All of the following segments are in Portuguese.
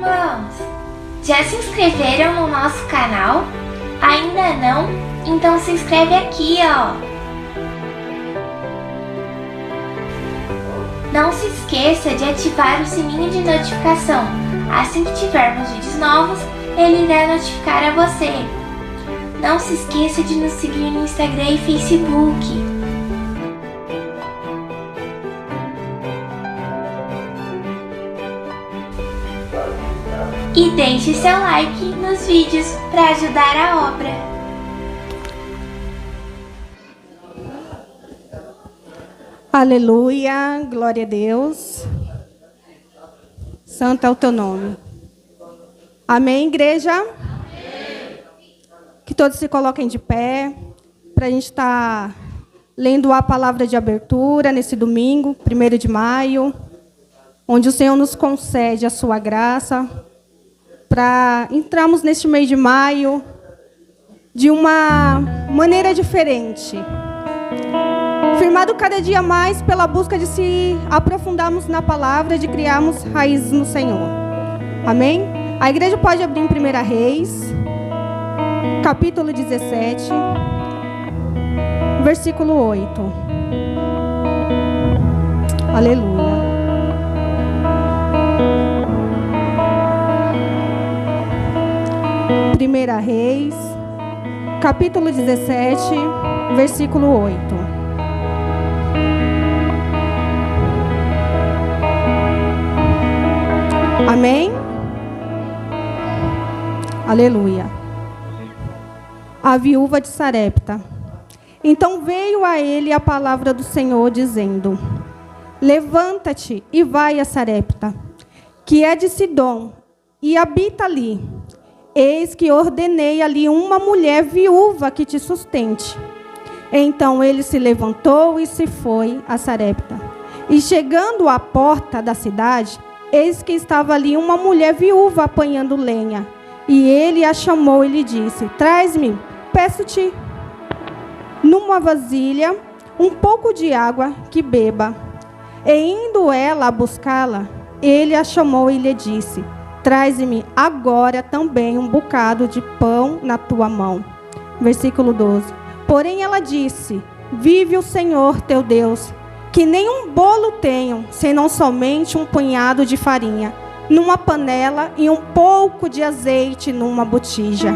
irmãos! Já se inscreveram no nosso canal? Ainda não? Então se inscreve aqui, ó! Não se esqueça de ativar o sininho de notificação. Assim que tivermos vídeos novos, ele irá notificar a você. Não se esqueça de nos seguir no Instagram e Facebook. E deixe seu like nos vídeos para ajudar a obra. Aleluia, glória a Deus. Santo é o teu nome. Amém, igreja? Amém. Que todos se coloquem de pé, para a gente estar lendo a palavra de abertura nesse domingo, 1º de maio, onde o Senhor nos concede a sua graça, para entrarmos neste mês de maio de uma maneira diferente. Firmado cada dia mais pela busca de se aprofundarmos na palavra, de criarmos raízes no Senhor. Amém? A igreja pode abrir em 1 Reis, capítulo 17, versículo 8. Aleluia. Primeira Reis, capítulo 17, versículo 8. Amém? Aleluia. A viúva de Sarepta. Então veio a ele a palavra do Senhor, dizendo: Levanta-te e vai a Sarepta, que é de Sidom, e habita ali. Eis que ordenei ali uma mulher viúva que te sustente. Então ele se levantou e se foi a Sarepta. E chegando à porta da cidade, eis que estava ali uma mulher viúva apanhando lenha. E ele a chamou e lhe disse: Traz-me, peço-te, numa vasilha, um pouco de água que beba. E indo ela a buscá-la, ele a chamou e lhe disse: Traz-me agora também um bocado de pão na tua mão. Versículo 12. Porém ela disse: Vive o Senhor teu Deus, que nem um bolo tenho, senão somente um punhado de farinha, numa panela, e um pouco de azeite numa botija.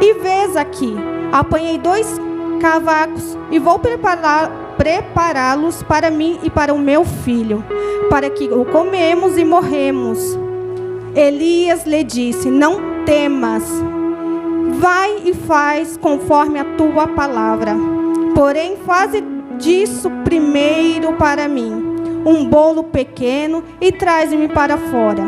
E vês aqui, apanhei 2 cavacos, e vou prepará-los para mim e para o meu filho, para que o comemos e morremos. Elias lhe disse: Não temas, vai e faz conforme a tua palavra. Porém, faze disso primeiro para mim um bolo pequeno e traze-me para fora.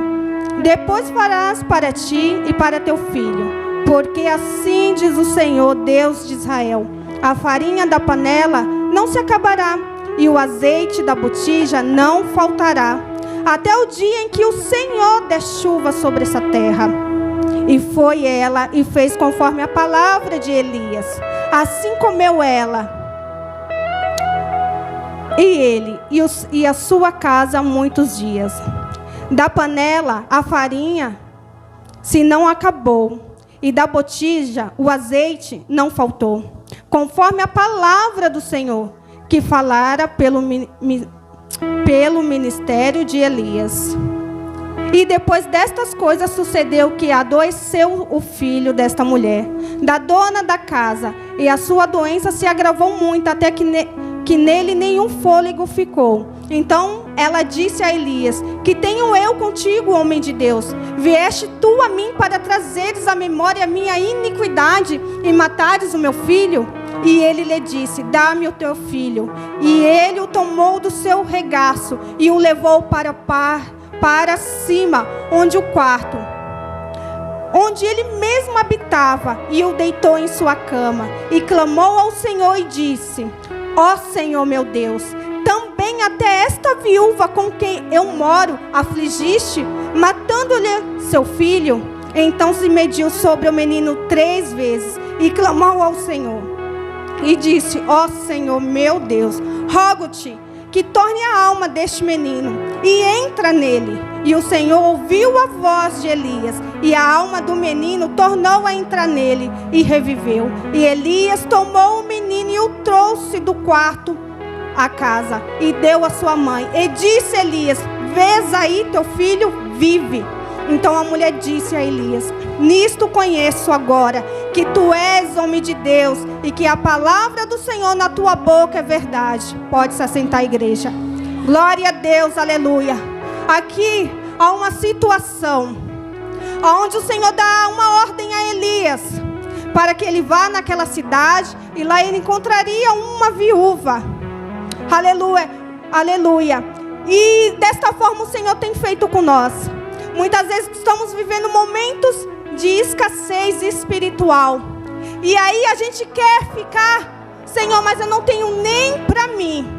Depois farás para ti e para teu filho, porque assim diz o Senhor, Deus de Israel: a farinha da panela não se acabará, e o azeite da botija não faltará, até o dia em que o Senhor der chuva sobre essa terra. E foi ela e fez conforme a palavra de Elias. Assim comeu ela, e ele e a sua casa muitos dias. Da panela a farinha se não acabou, e da botija o azeite não faltou, conforme a palavra do Senhor, que falara pelo ministério de Elias. E depois destas coisas sucedeu que adoeceu o filho desta mulher, da dona da casa, e a sua doença se agravou muito, até que nele nenhum fôlego ficou. Então ela disse a Elias: Que tenho eu contigo, homem de Deus? Vieste tu a mim para trazeres à memória a minha iniquidade e matares o meu filho? E ele lhe disse: Dá-me o teu filho. E ele o tomou do seu regaço e o levou para cima, onde ele mesmo habitava, e o deitou em sua cama, e clamou ao Senhor e disse: Ó Senhor meu Deus, também até esta viúva com quem eu moro afligiste, matando-lhe seu filho? Então se mediu sobre o menino 3 vezes, e clamou ao Senhor, e disse: Ó Senhor meu Deus, rogo-te que torne a alma deste menino, e entra nele. E o Senhor ouviu a voz de Elias, e a alma do menino tornou a entrar nele, e reviveu. E Elias tomou o menino e o trouxe do quarto à casa, e deu à sua mãe. E disse Elias: vês aí, teu filho vive. Então a mulher disse a Elias: nisto conheço agora que tu és homem de Deus, e que a palavra do Senhor na tua boca é verdade. Pode se assentar, igreja. Glória a Deus, aleluia. Aqui há uma situação onde o Senhor dá uma ordem a Elias para que ele vá naquela cidade, e lá ele encontraria uma viúva. Aleluia, aleluia. E desta forma o Senhor tem feito com nós. Muitas vezes estamos vivendo momentos de escassez espiritual, e aí a gente quer ficar: Senhor, mas eu não tenho nem para mim.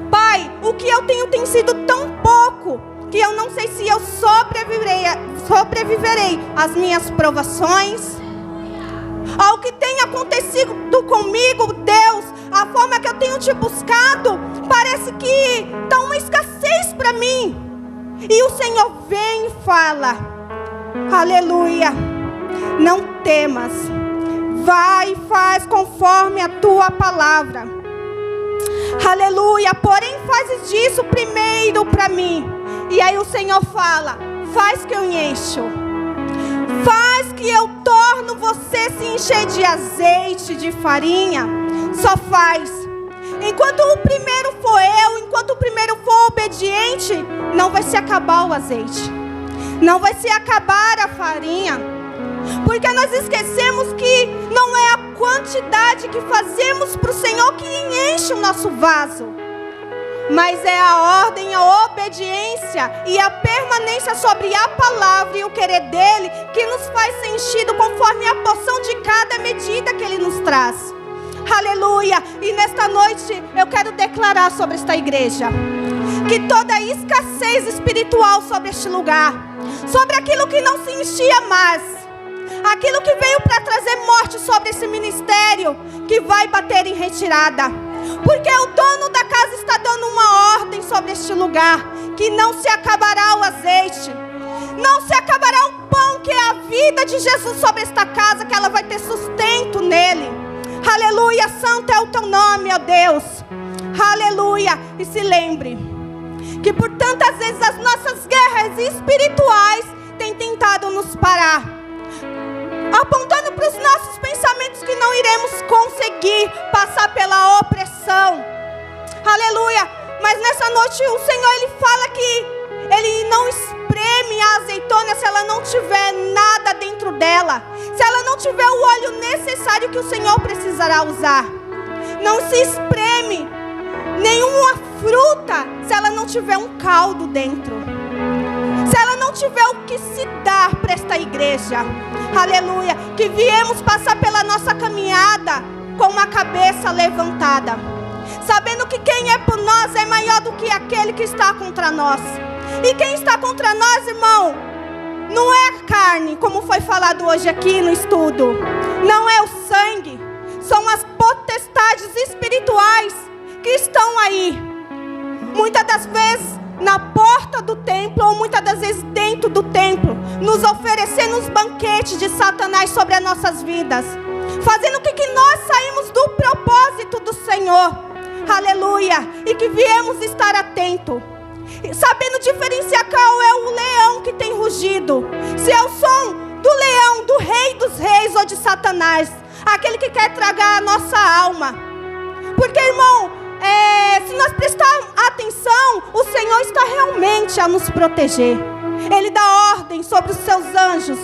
Pai, o que eu tenho tem sido tão pouco que eu não sei se eu sobreviverei às minhas provações, ao que tem acontecido comigo. Deus, a forma que eu tenho te buscado, parece que está uma escassez para mim. E o Senhor vem e fala: aleluia, não temas, vai e faz conforme a tua palavra. Aleluia, porém fazes disso primeiro para mim. E aí o Senhor fala: faz que eu encho, faz que eu torno você se encher de azeite, de farinha. Só faz. Enquanto o primeiro for eu, enquanto o primeiro for obediente, não vai se acabar o azeite, não vai se acabar a farinha. Porque nós esquecemos que não é a quantidade que fazemos para o Senhor que enche o nosso vaso, mas é a ordem, a obediência e a permanência sobre a palavra e o querer dele que nos faz ser enchido conforme a porção de cada medida que ele nos traz. Aleluia. E nesta noite eu quero declarar sobre esta igreja que toda escassez espiritual sobre este lugar, sobre aquilo que não se enchia mais, aquilo que veio para trazer morte sobre esse ministério, que vai bater em retirada. Porque o dono da casa está dando uma ordem sobre este lugar, que não se acabará o azeite, não se acabará o pão, que é a vida de Jesus sobre esta casa, que ela vai ter sustento nele. Aleluia, santo é o teu nome, ó Deus. Aleluia. E se lembre que por tantas vezes as nossas guerras espirituais têm tentado nos parar, apontando para os nossos pensamentos que não iremos conseguir passar pela opressão. Aleluia. Mas nessa noite o Senhor, Ele fala que Ele não espreme a azeitona se ela não tiver nada dentro dela, se ela não tiver o óleo necessário que o Senhor precisará usar. Não se espreme nenhuma fruta se ela não tiver um caldo dentro, se ela não tiver o que se dar para esta igreja. Aleluia. Que viemos passar pela nossa caminhada com uma cabeça levantada, sabendo que quem é por nós é maior do que aquele que está contra nós. E quem está contra nós, irmão, não é a carne, como foi falado hoje aqui no estudo, não é o sangue, são as potestades espirituais que estão aí, muitas das vezes na porta do templo, ou muitas das vezes dentro do templo, nos oferecendo os banquetes de Satanás sobre as nossas vidas, fazendo com que nós saímos do propósito do Senhor. Aleluia. E que viemos estar atentos, sabendo diferenciar qual é o leão que tem rugido, se é o som do leão, do rei dos reis, ou de Satanás, aquele que quer tragar a nossa alma. Porque, irmão, se nós prestarmos atenção, o Senhor está realmente a nos proteger. Ele dá ordem sobre os seus anjos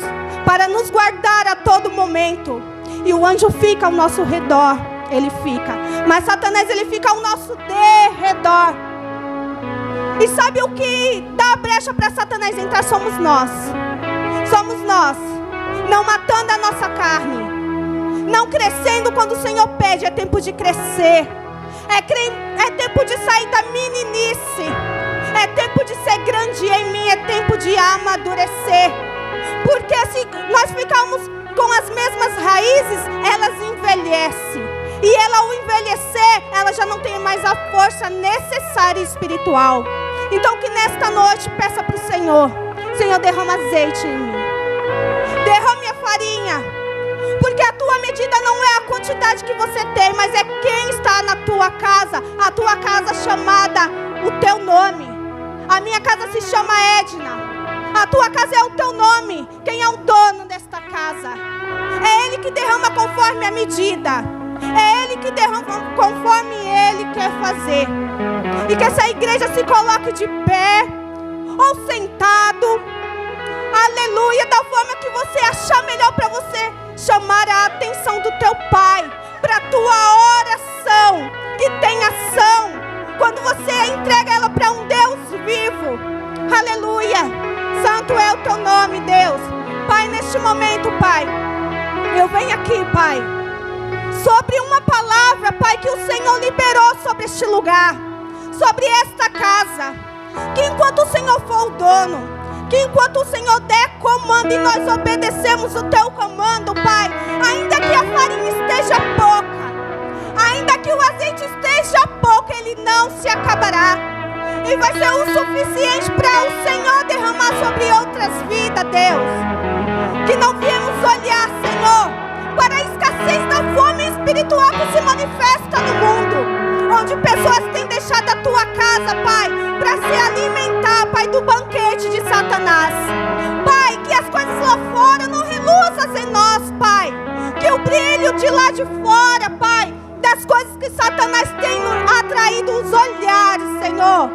para nos guardar a todo momento. E o anjo fica ao nosso redor, ele fica. Mas Satanás, ele fica ao nosso derredor. E sabe o que dá a brecha para Satanás entrar? Somos nós. Somos nós. Não matando a nossa carne, não crescendo quando o Senhor pede. É tempo de crescer. É tempo de sair da meninice. É tempo de ser grande em mim. É tempo de amadurecer. Porque se nós ficarmos com as mesmas raízes, elas envelhecem. E ela, ao envelhecer, ela já não tem mais a força necessária espiritual. Então que nesta noite peça para o Senhor: Senhor, derrama azeite em mim, derrame a farinha, porque a tua medida não é a quantidade que você tem, mas é quem está na tua casa, a tua casa chamada o teu nome. A minha casa se chama Edna. A tua casa é o teu nome. Quem é o dono desta casa? É Ele que derrama conforme a medida. É Ele que derrama conforme Ele quer fazer. E que essa igreja se coloque de pé ou sentado. Aleluia, da forma que você achar melhor para você chamar a atenção do teu Pai para a tua oração, que tem ação, quando você entrega ela para um Deus vivo. Aleluia, santo é o teu nome, Deus. Pai, neste momento, Pai, eu venho aqui, Pai, sobre uma palavra, Pai, que o Senhor liberou sobre este lugar, sobre esta casa, que enquanto o Senhor for o dono, que enquanto o Senhor der comando e nós obedecemos o teu comando, Pai, ainda que a farinha esteja pouca, ainda que o azeite esteja pouco, ele não se acabará. E vai ser o suficiente para o Senhor derramar sobre outras vidas, Deus. Que não viemos olhar, Senhor, para a escassez da fome espiritual que se manifesta no mundo, onde pessoas têm deixado a tua casa, Pai, para se alimentar, Pai, do banquete de Satanás. Pai, que as coisas lá fora não reluzam em nós, Pai. Que o brilho de lá de fora, Pai, das coisas que Satanás tem atraído os olhares, Senhor,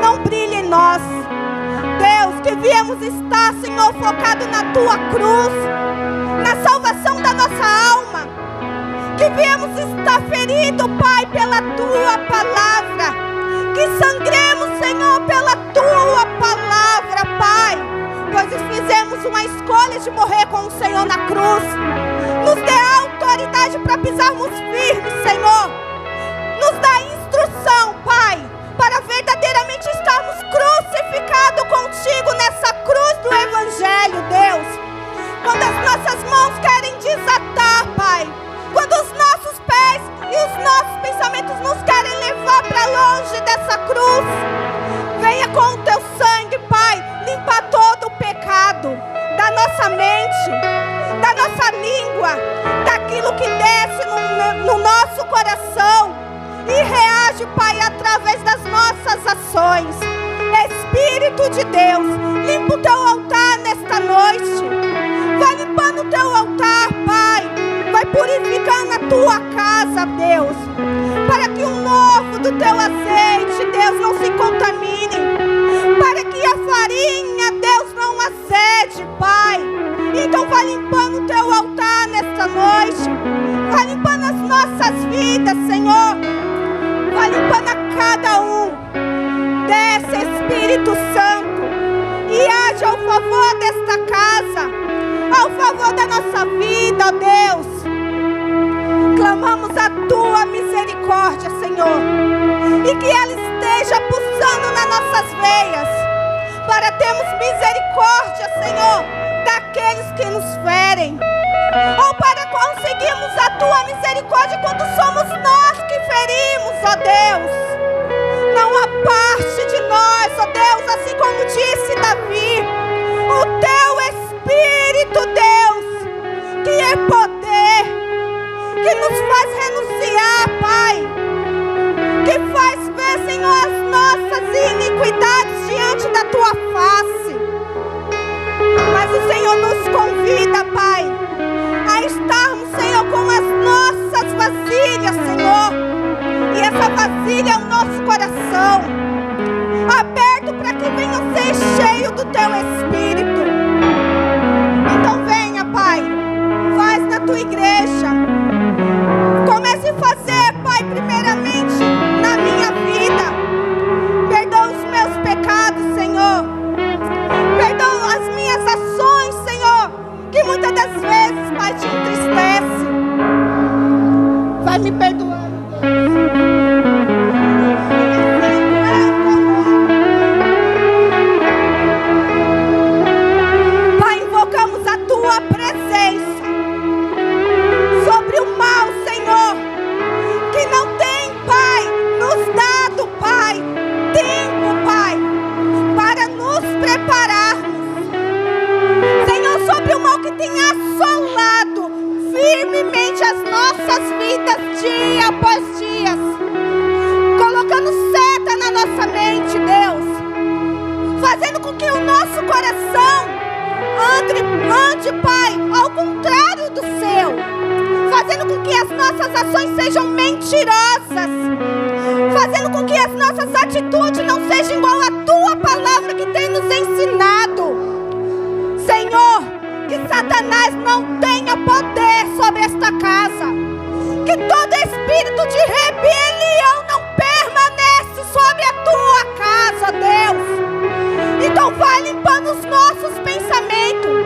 não brilhe em nós. Deus, que viemos estar, Senhor, focado na tua cruz, na salvação da nossa alma. Que viemos estar ferido, Pai, pela tua palavra. Que sangremos, Senhor, pela tua palavra, Pai. Pois fizemos uma escolha de morrer com o Senhor na cruz. Nos dê autoridade para pisarmos firmes, Senhor. Nos dá instrução, Pai, para verdadeiramente estarmos crucificados contigo nessa cruz do Evangelho, Deus. Quando as nossas mãos querem desatar, Pai, quando os nossos pés e os nossos pensamentos nos querem levar para longe dessa cruz, venha com o teu sangue, Pai, limpar todo o pecado da nossa mente, da nossa língua, daquilo que desce no nosso coração e reage, Pai, através das nossas ações. Espírito de Deus, limpa o teu altar nesta noite. Vai limpando o teu altar, Pai. Vai purificando a tua casa, Deus, para que o novo do teu azeite, Deus, não se contamine, para que a farinha, Deus, não azede, Pai. Então vai limpando o teu altar nesta noite. Vai limpando as nossas vidas, Senhor. Vai limpando a cada um. Desce, Espírito Santo, e age ao favor desta casa, ao favor da nossa vida, ó Deus. Clamamos a tua misericórdia, Senhor, e que ela esteja pulsando nas nossas veias, para termos misericórdia, Senhor, daqueles que nos ferem, ou para conseguirmos a tua misericórdia quando somos nós que ferimos, ó Deus. Não há parte de nós, ó Deus, assim como disse Davi, o teu Espírito, Deus, que é poder, que nos faz renunciar, Pai, que faz ver, Senhor, as nossas iniquidades diante da tua face. Mas o Senhor nos convida, Pai, a estarmos, Senhor, com as nossas vasilhas, Senhor. E essa vasilha é o nosso coração, aberto para que venha ser cheio do teu Espírito. Então venha, Pai, faz na tua igreja. Comece a fazer, Pai, primeiramente na minha vida. Perdoa os meus pecados, Senhor. Perdoa as minhas ações, Senhor, que muitas das vezes, Pai, te entristece. Vai me perdoando, Deus. Pai, invocamos a tua presença sobre o mal, Senhor, que não tem, Pai, nos dado, Pai, tempo, Pai, ande, Pai, ao contrário do seu, fazendo com que as nossas ações sejam mentirosas, fazendo com que as nossas atitudes não sejam igual à tua palavra que tem nos ensinado. Senhor, que Satanás não tenha poder sobre esta casa, que todo espírito de rebelião não permanece sobre a tua casa, Deus. Então vai limpando os nossos pensamentos,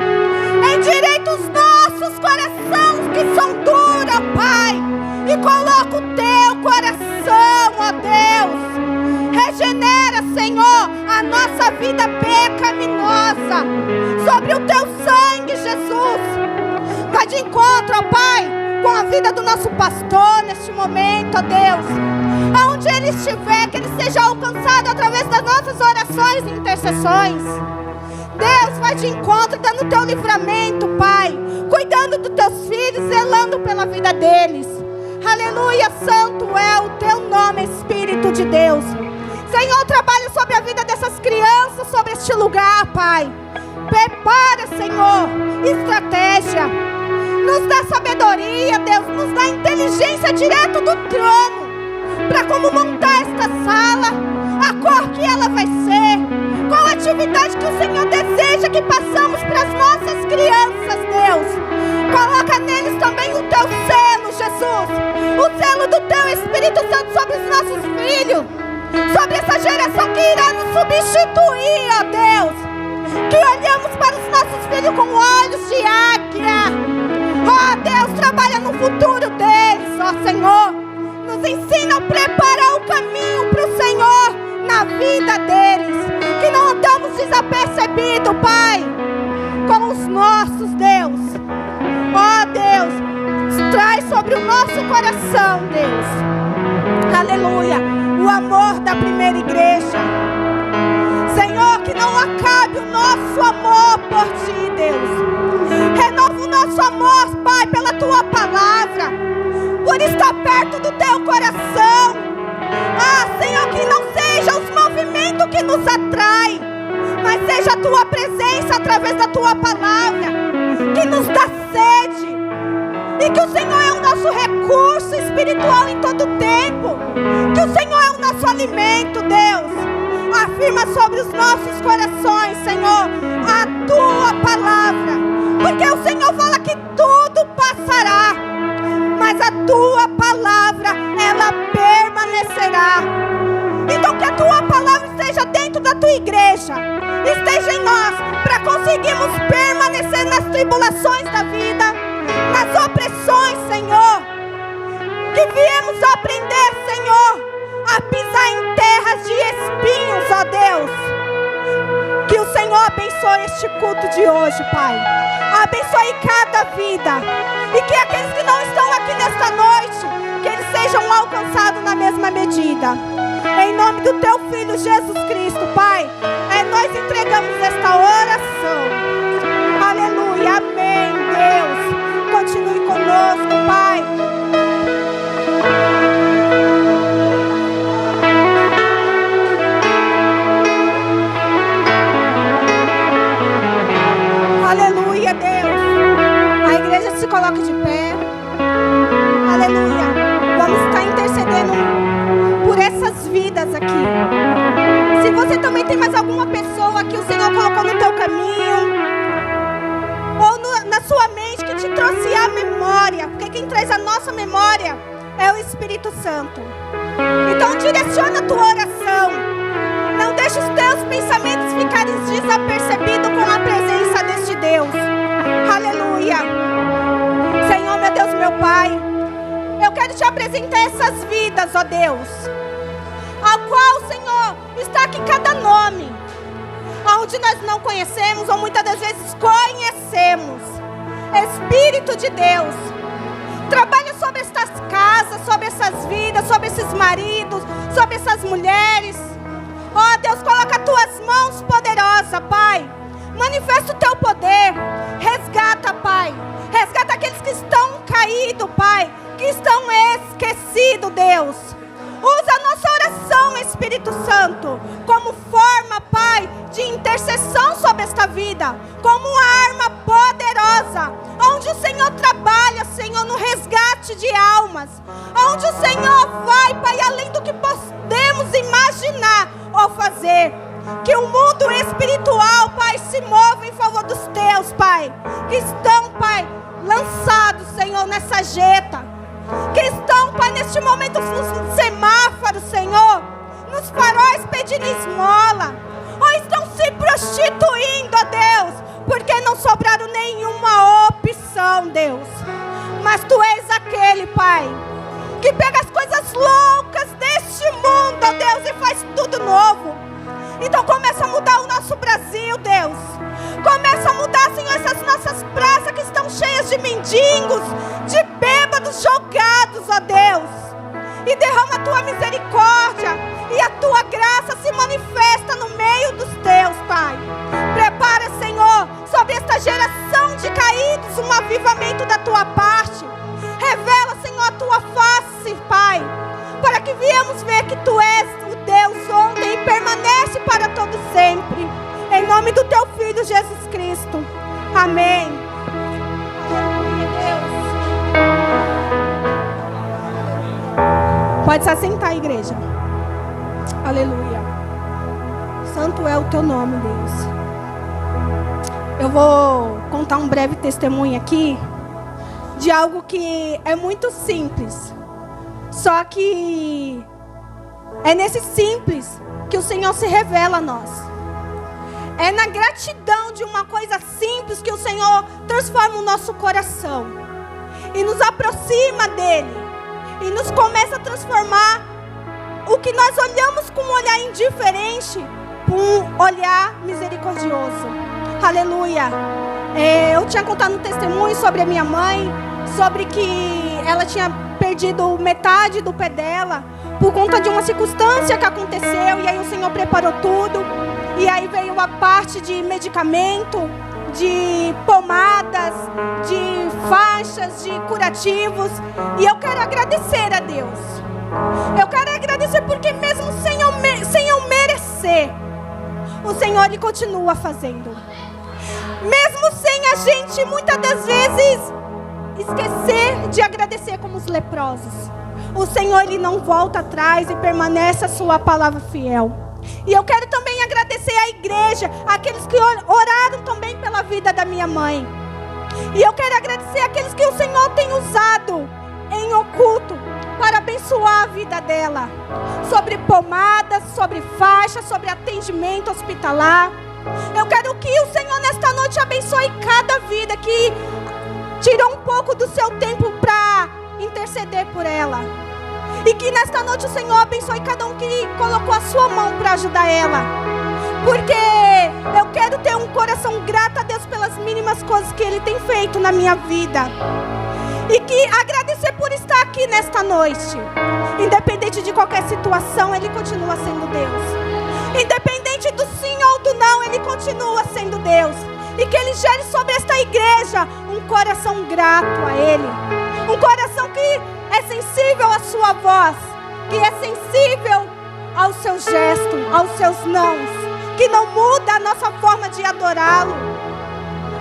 endireita os nossos corações que são duros, Pai, e coloca o teu coração, ó Deus. Regenera, Senhor, a nossa vida pecaminosa sobre o teu sangue, Jesus. Vai de encontro, ó Pai, com a vida do nosso pastor neste momento, ó Deus. Aonde ele estiver, que ele seja alcançado através das nossas orações e intercessões. Deus, vai de encontro, dando o teu livramento, Pai, cuidando dos teus filhos, zelando pela vida deles. Aleluia, santo é o teu nome, Espírito de Deus. Senhor, trabalha sobre a vida dessas crianças, sobre este lugar, Pai. Prepara, Senhor, estratégia. Nos dá sabedoria, Deus, nos dá inteligência direto do trono, para como montar esta sala, a cor que ela vai ser, qual a atividade que o Senhor deseja que passamos para as nossas crianças, Deus. Coloca neles também o teu selo, Jesus, o selo do teu Espírito Santo sobre os nossos filhos, sobre essa geração que irá nos substituir, ó Deus. Que olhamos para os nossos filhos com olhos de águia. Ó Deus, trabalha no futuro deles, ó Senhor. Nos ensina a preparar o caminho para o Senhor na vida deles. Que não andamos desapercebidos, Pai, com os nossos, Deus. Ó Deus, traz sobre o nosso coração, Deus. Aleluia. O amor da primeira igreja. Senhor, que não acabe o nosso amor por Ti, Deus. Renova o nosso amor, Pai, pela Tua palavra, por estar perto do Teu coração. Ah, Senhor, que não sejam os movimentos que nos atraem, mas seja a Tua presença através da Tua palavra, que nos dá sede. E que o Senhor é o nosso recurso espiritual em todo tempo. Que o Senhor é o nosso alimento, Deus. Afirma sobre os nossos corações, Senhor, a Tua palavra. Porque o Senhor fala que tudo passará, mas a Tua palavra, ela permanecerá. Então que a Tua palavra esteja dentro da Tua igreja, esteja em nós, para conseguirmos permanecer nas tribulações da vida, nas opressões, Senhor. Que viemos aprender, Senhor, a pisar em terras de espinhos, ó Deus. Que o Senhor abençoe este culto de hoje, Pai. Abençoe cada vida. E que aqueles que não estão aqui nesta noite, que eles sejam alcançados na mesma medida. Em nome do Teu Filho Jesus Cristo, Pai, nós entregamos esta oração. Aleluia, amém, Deus. Continue conosco, Pai. Aleluia, Deus. A igreja se coloca de pé. Aleluia. Vamos estar intercedendo por essas vidas aqui. Se você também tem mais alguma pessoa que o Senhor colocou no teu caminho, ou na sua mente, que te trouxe a memória, porque quem traz a nossa memória é o Espírito Santo. Então direciona a tua oração. Não deixe os teus pensamentos ficarem desapercebidos com a presença deste Deus. Aleluia. Senhor, meu Deus, meu Pai, eu quero te apresentar essas vidas, ó Deus, ao qual, Senhor, está aqui cada nome, onde nós não conhecemos, ou muitas das vezes conhecemos. Espírito de Deus, trabalha sobre estas casas, sobre essas vidas, sobre esses maridos, sobre essas mulheres. Ó Deus, coloca as tuas mãos poderosas, Pai. Manifesta o teu poder. Resgata, Pai. Resgata aqueles que estão caídos, Pai, que estão esquecidos, Deus. Usa a nossa oração, Espírito Santo, como forma, Pai, de intercessão sobre esta vida, como uma arma poderosa resgate de almas, onde o Senhor vai, Pai, além do que podemos imaginar ou fazer. Que o mundo espiritual, Pai, se mova em favor dos teus, Pai, que estão, Pai, lançados, Senhor, nessa jeta, que estão, Pai, neste momento nos semáforos, Senhor, nos faróis pedindo esmola, ou estão se prostituindo, ó Deus, porque não sobraram nenhuma opção, Deus. Mas Tu és aquele, Pai, que pega as coisas loucas deste mundo, ó Deus, e faz tudo novo. Então começa a mudar o nosso Brasil, Deus. Começa a mudar, Senhor, essas nossas praças que estão cheias de mendigos, de bêbados jogados, ó Deus. E derrama a Tua misericórdia e a Tua graça se manifesta no meio dos Teus, Pai. Prepara, Senhor, sobre esta geração de caídos um avivamento da Tua parte. Revela, Senhor, a Tua face, Pai, para que viemos ver que Tu és o Deus ontem e permanece para todo sempre. Em nome do Teu Filho Jesus Cristo. Amém. Pode se assentar, igreja. Aleluia. Santo é o Teu nome, Deus. Eu vou contar um breve testemunho aqui de algo que é muito simples. Só que é nesse simples que o Senhor se revela a nós. É na gratidão de uma coisa simples que o Senhor transforma o nosso coração e nos aproxima dEle e nos começa a transformar o que nós olhamos com um olhar indiferente por um olhar misericordioso. Aleluia. Eu tinha contado um testemunho sobre a minha mãe, sobre que ela tinha perdido metade do pé dela por conta de uma circunstância que aconteceu, e aí o Senhor preparou tudo, e aí veio a parte de medicamento, de pomadas, de faixas, de curativos, e eu quero agradecer a Deus. Eu quero agradecer porque mesmo sem eu merecer, o Senhor Ele continua fazendo. Mesmo sem a gente muitas das vezes esquecer de agradecer como os leprosos, o Senhor Ele não volta atrás e permanece a sua palavra fiel. E eu quero também agradecer à igreja, aqueles que oraram também pela vida da minha mãe. E eu quero agradecer àqueles que o Senhor tem usado em oculto para abençoar a vida dela, sobre pomadas, sobre faixas, sobre atendimento hospitalar. Eu quero que o Senhor nesta noite abençoe cada vida que tirou um pouco do seu tempo para interceder por ela. E que nesta noite o Senhor abençoe cada um que colocou a sua mão para ajudar ela. Porque eu quero ter um coração grato a Deus pelas mínimas coisas que Ele tem feito na minha vida. E que agradecer por estar aqui nesta noite. Independente de qualquer situação, Ele continua sendo Deus. Independente do sim ou do não, Ele continua sendo Deus. E que Ele gere sobre esta igreja um coração grato a Ele. Um coração que é sensível à sua voz, que é sensível ao seu gesto, aos seus nãos, que não muda a nossa forma de adorá-lo,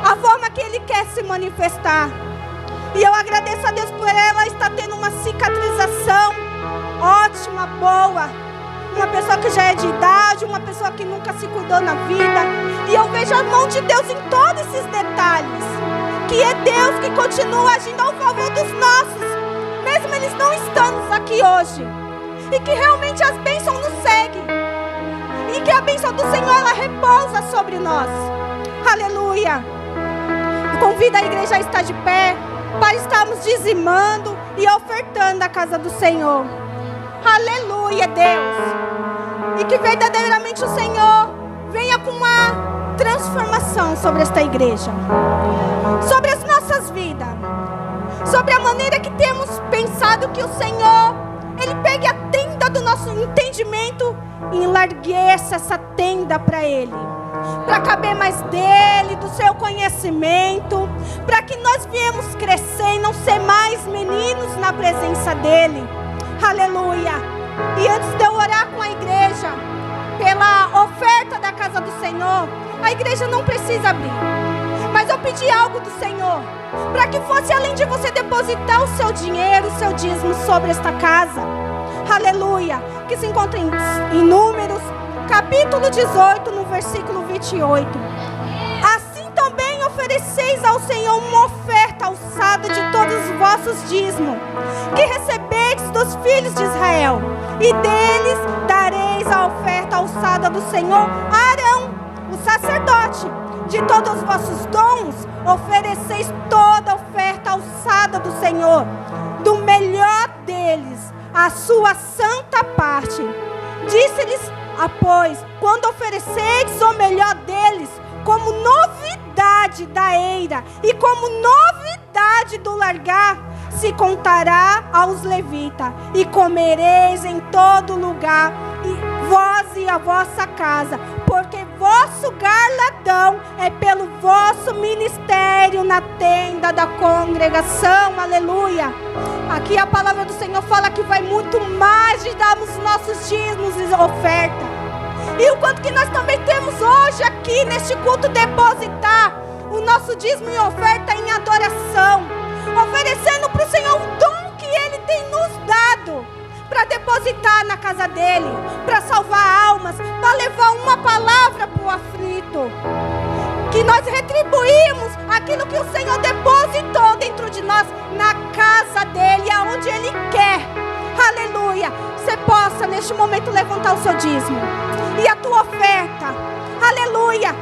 a forma que Ele quer se manifestar. E eu agradeço a Deus por ela estar tendo uma cicatrização ótima, boa. Uma pessoa que já é de idade, uma pessoa que nunca se cuidou na vida. E eu vejo a mão de Deus em todos esses detalhes. Que é Deus que continua agindo ao favor dos nossos, mesmo eles não estando aqui hoje. E que realmente as bênçãos nos seguem. E que a bênção do Senhor, ela repousa sobre nós. Aleluia. Convido a igreja a estar de pé, para estarmos dizimando e ofertando a casa do Senhor. Aleluia, Deus. E que verdadeiramente o Senhor venha com uma transformação sobre esta igreja, sobre as nossas vidas, sobre a maneira que temos pensado que o Senhor, Ele pegue a tenda do nosso entendimento e enlargueça essa tenda para Ele, para caber mais dEle, do seu conhecimento, para que nós viemos crescer e não ser mais meninos na presença dEle. Aleluia. E antes de eu orar com a igreja pela oferta da casa do Senhor, a igreja não precisa abrir, mas eu pedir algo do Senhor, para que fosse além de você depositar o seu dinheiro, o seu dízimo sobre esta casa. Aleluia. Que se encontra em Números, capítulo 18, no versículo 28. Assim também ofereceis ao Senhor uma oferta alçada de todos os vossos dízimos, que recebestes dos filhos de Israel, e deles dareis a oferta alçada do Senhor a Arão, o sacerdote. De todos os vossos dons, ofereceis toda a oferta alçada do Senhor, do melhor deles, a sua santa parte. Disse-lhes, após, quando ofereceis o melhor deles, como novidade da eira e como novidade do largar, se contará aos levitas, e comereis em todo lugar, e vós e a vossa casa, porque vosso galardão é pelo vosso ministério na tenda da congregação. Aleluia. Aqui a palavra do Senhor fala que vai muito mais de darmos nossos dízimos e oferta. E o quanto que nós também temos hoje aqui neste culto depositar o nosso dízimo e oferta em adoração, oferecendo para o Senhor o dom que Ele tem nos dado, para depositar na casa dEle, para salvar almas, para levar uma palavra para o aflito. Que nós retribuímos aquilo que o Senhor depositou dentro de nós, na casa dEle, aonde Ele quer. Aleluia. Você possa neste momento levantar o seu dízimo e a tua oferta. Aleluia.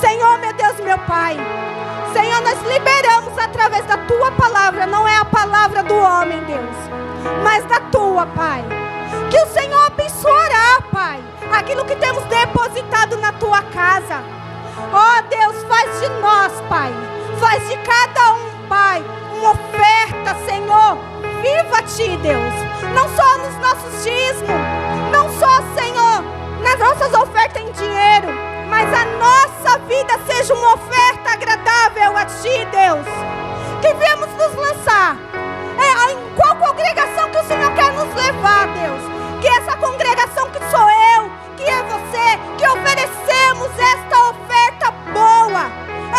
Senhor, meu Deus, meu Pai, Senhor, nós liberamos através da tua palavra, não é a palavra do homem, Deus, mas da tua, Pai. Que o Senhor abençoará, Pai, aquilo que temos depositado na tua casa. Ó Deus, faz de nós, Pai, faz de cada um, Pai, uma oferta, Senhor, viva a Ti, Deus, não só nos nossos dízimos, não só, Senhor, nas nossas ofertas em dinheiro, mas a nossa vida seja uma oferta agradável a Ti, Deus. Que viemos nos lançar em qual congregação que o Senhor quer nos levar, Deus. Que essa congregação que sou eu, que é você, que oferecemos esta oferta boa,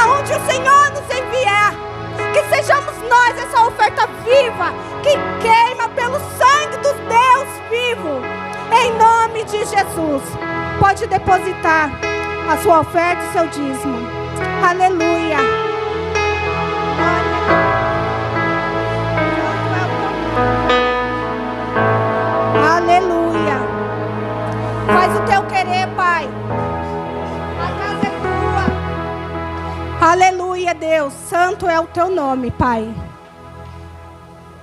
aonde o Senhor nos enviar, que sejamos nós essa oferta viva, que queima pelo sangue do Deus vivo, em nome de Jesus. Pode depositar a sua oferta e o seu dízimo. Aleluia. Aleluia. Faz o teu querer, Pai. A casa é tua. Aleluia, Deus. Santo é o teu nome, Pai.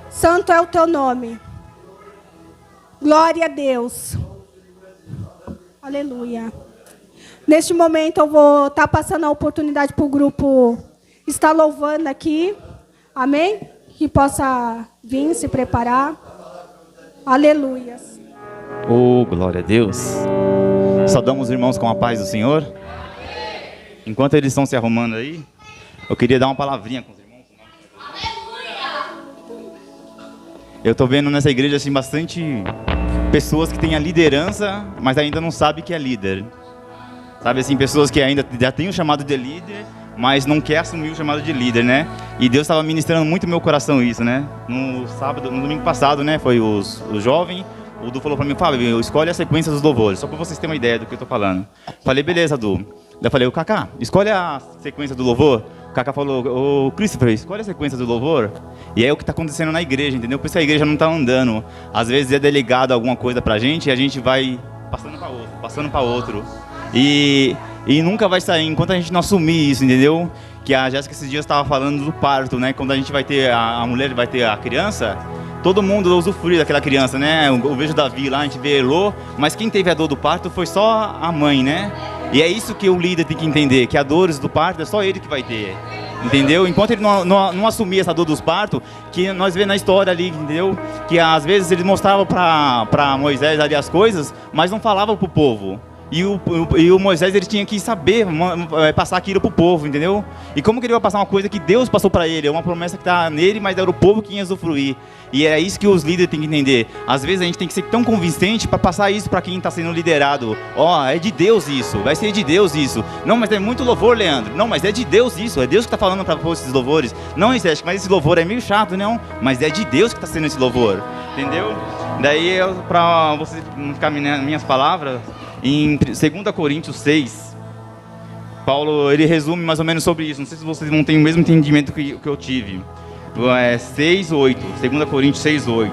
Santo é o teu nome. Glória a Deus. Aleluia. Neste momento eu vou estar passando a oportunidade para o grupo estar louvando aqui. Amém? Que possa vir, se preparar. Aleluia. Oh, glória a Deus. Saudamos os irmãos com a paz do Senhor. Enquanto eles estão se arrumando aí, eu queria dar uma palavrinha com os irmãos. Eu estou vendo nessa igreja assim, bastante pessoas que têm a liderança, mas ainda não sabem que é líder. Sabe assim, pessoas que ainda já têm o chamado de líder, mas não quer assumir o chamado de líder, né? E Deus estava ministrando muito no meu coração isso, né? No domingo passado, né? Foi os jovens. O Du falou para mim, Fábio, escolhe a sequência dos louvores, só para vocês terem uma ideia do que eu estou falando. Falei, beleza, Du. Daí eu falei, Cacá, escolhe a sequência do louvor. O Cacá falou, Christopher, escolhe a sequência do louvor. E aí é o que está acontecendo na igreja, entendeu? Por isso a igreja não está andando. Às vezes é delegado alguma coisa para a gente e a gente vai passando para outro. E nunca vai sair enquanto a gente não assumir isso, entendeu? Que a Jéssica esses dias estava falando do parto, né? Quando a gente vai ter, a mulher vai ter a criança, todo mundo usufrui daquela criança, né? Eu vejo Davi lá, a gente vê Elô, mas quem teve a dor do parto foi só a mãe, né? E é isso que o líder tem que entender, que a dor do parto é só ele que vai ter, entendeu? Enquanto ele não assumir essa dor dos partos, que nós vemos na história ali, entendeu? Que às vezes ele mostrava para Moisés ali as coisas, mas não falava para o povo. E o Moisés, ele tinha que saber passar aquilo para o povo, entendeu? E como que ele vai passar uma coisa que Deus passou para ele? É uma promessa que está nele, mas era o povo que ia usufruir. E é isso que os líderes têm que entender. Às vezes a gente tem que ser tão convincente para passar isso para quem está sendo liderado. É de Deus isso, vai ser de Deus isso. Não, mas é muito louvor, Leandro. Não, mas é de Deus isso, é Deus que está falando para esses louvores. Não, Isés, mas esse louvor é meio chato, não. Mas é de Deus que está sendo esse louvor, entendeu? Daí, para você não ficar minhas palavras, em 2 Coríntios 6, Paulo, ele resume mais ou menos sobre isso. Não sei se vocês vão ter o mesmo entendimento que eu tive. 6:8, 2 Coríntios 6:8.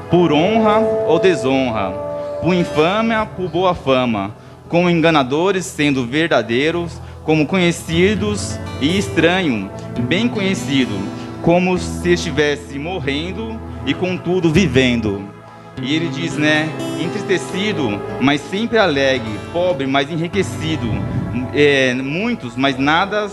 Por honra ou desonra, por infâmia, por boa fama, como enganadores, sendo verdadeiros, como conhecidos e estranho, bem conhecido, como se estivesse morrendo e contudo vivendo. E ele diz, entristecido, mas sempre alegre, pobre, mas enriquecido, muitos, mas nada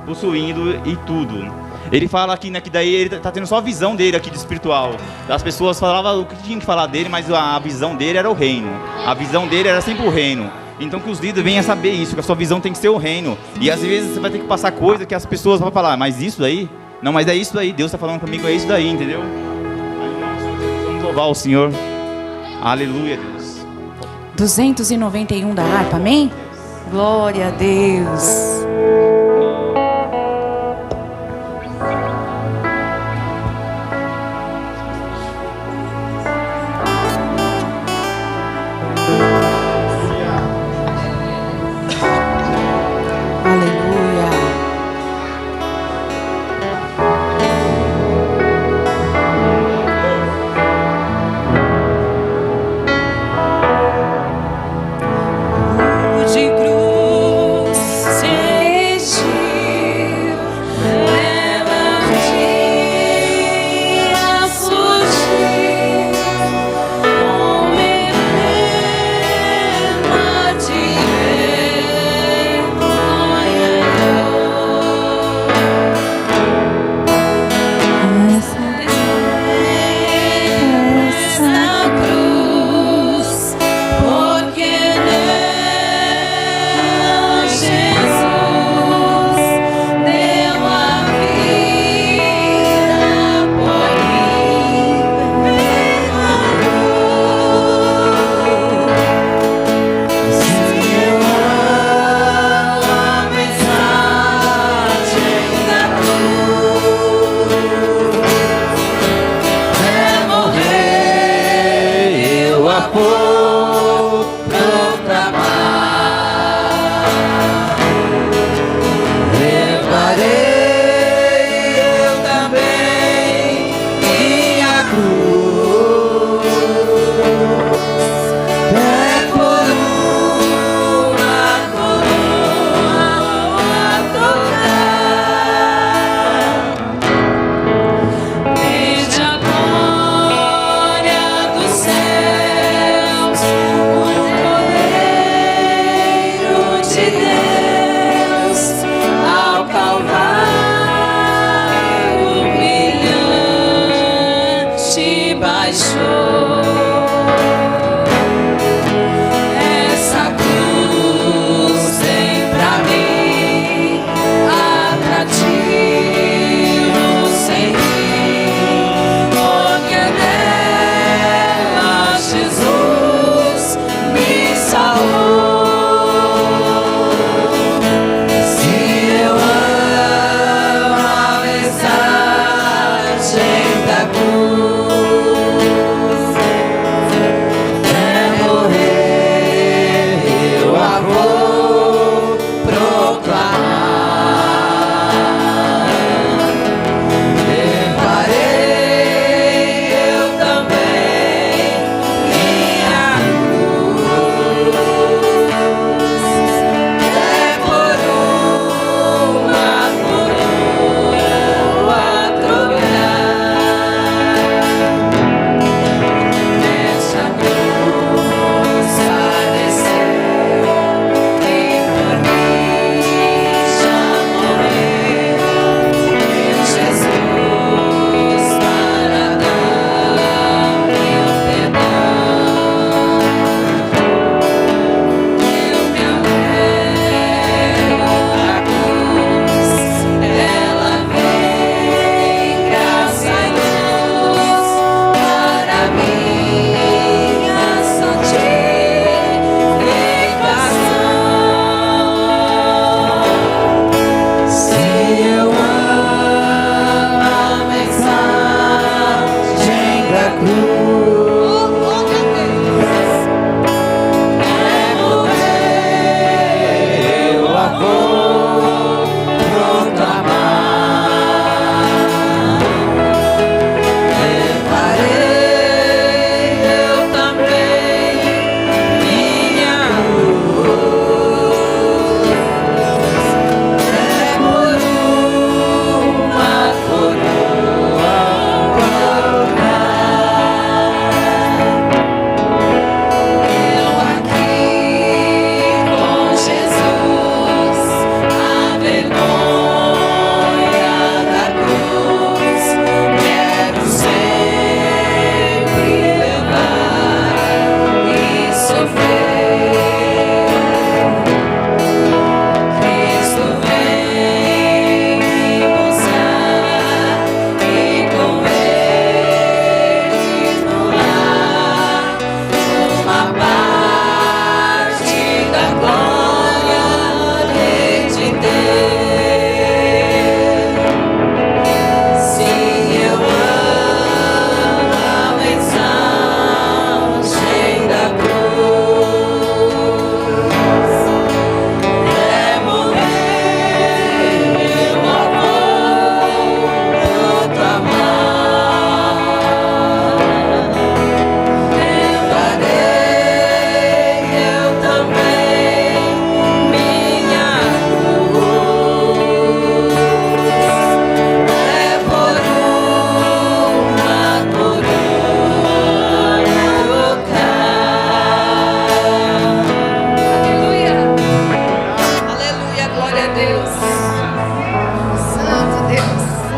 possuindo e tudo. Ele fala aqui, que daí ele está tendo só a visão dele aqui de espiritual. As pessoas falavam o que tinha que falar dele, mas a visão dele era o reino. A visão dele era sempre o reino. Então que os líderes venham a saber isso, que a sua visão tem que ser o reino. E às vezes você vai ter que passar coisa que as pessoas vão falar, mas isso daí? Não, mas é isso daí, Deus está falando comigo, é isso daí, entendeu? Vamos louvar o Senhor. Aleluia, Deus. 291 da harpa, amém? Glória a Deus.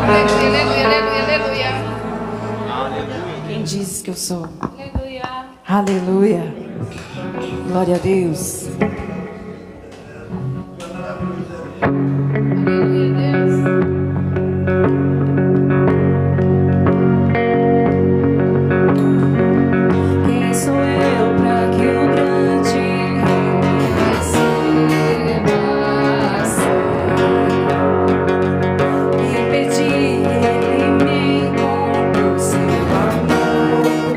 Aleluia, aleluia, aleluia. Quem dizes que eu sou? Aleluia. Aleluia. Glória a Deus. Aleluia, Deus. Quem sou eu para que o grande receba e pedir ele me encontre seu amor,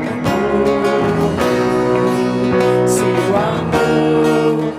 seu amor.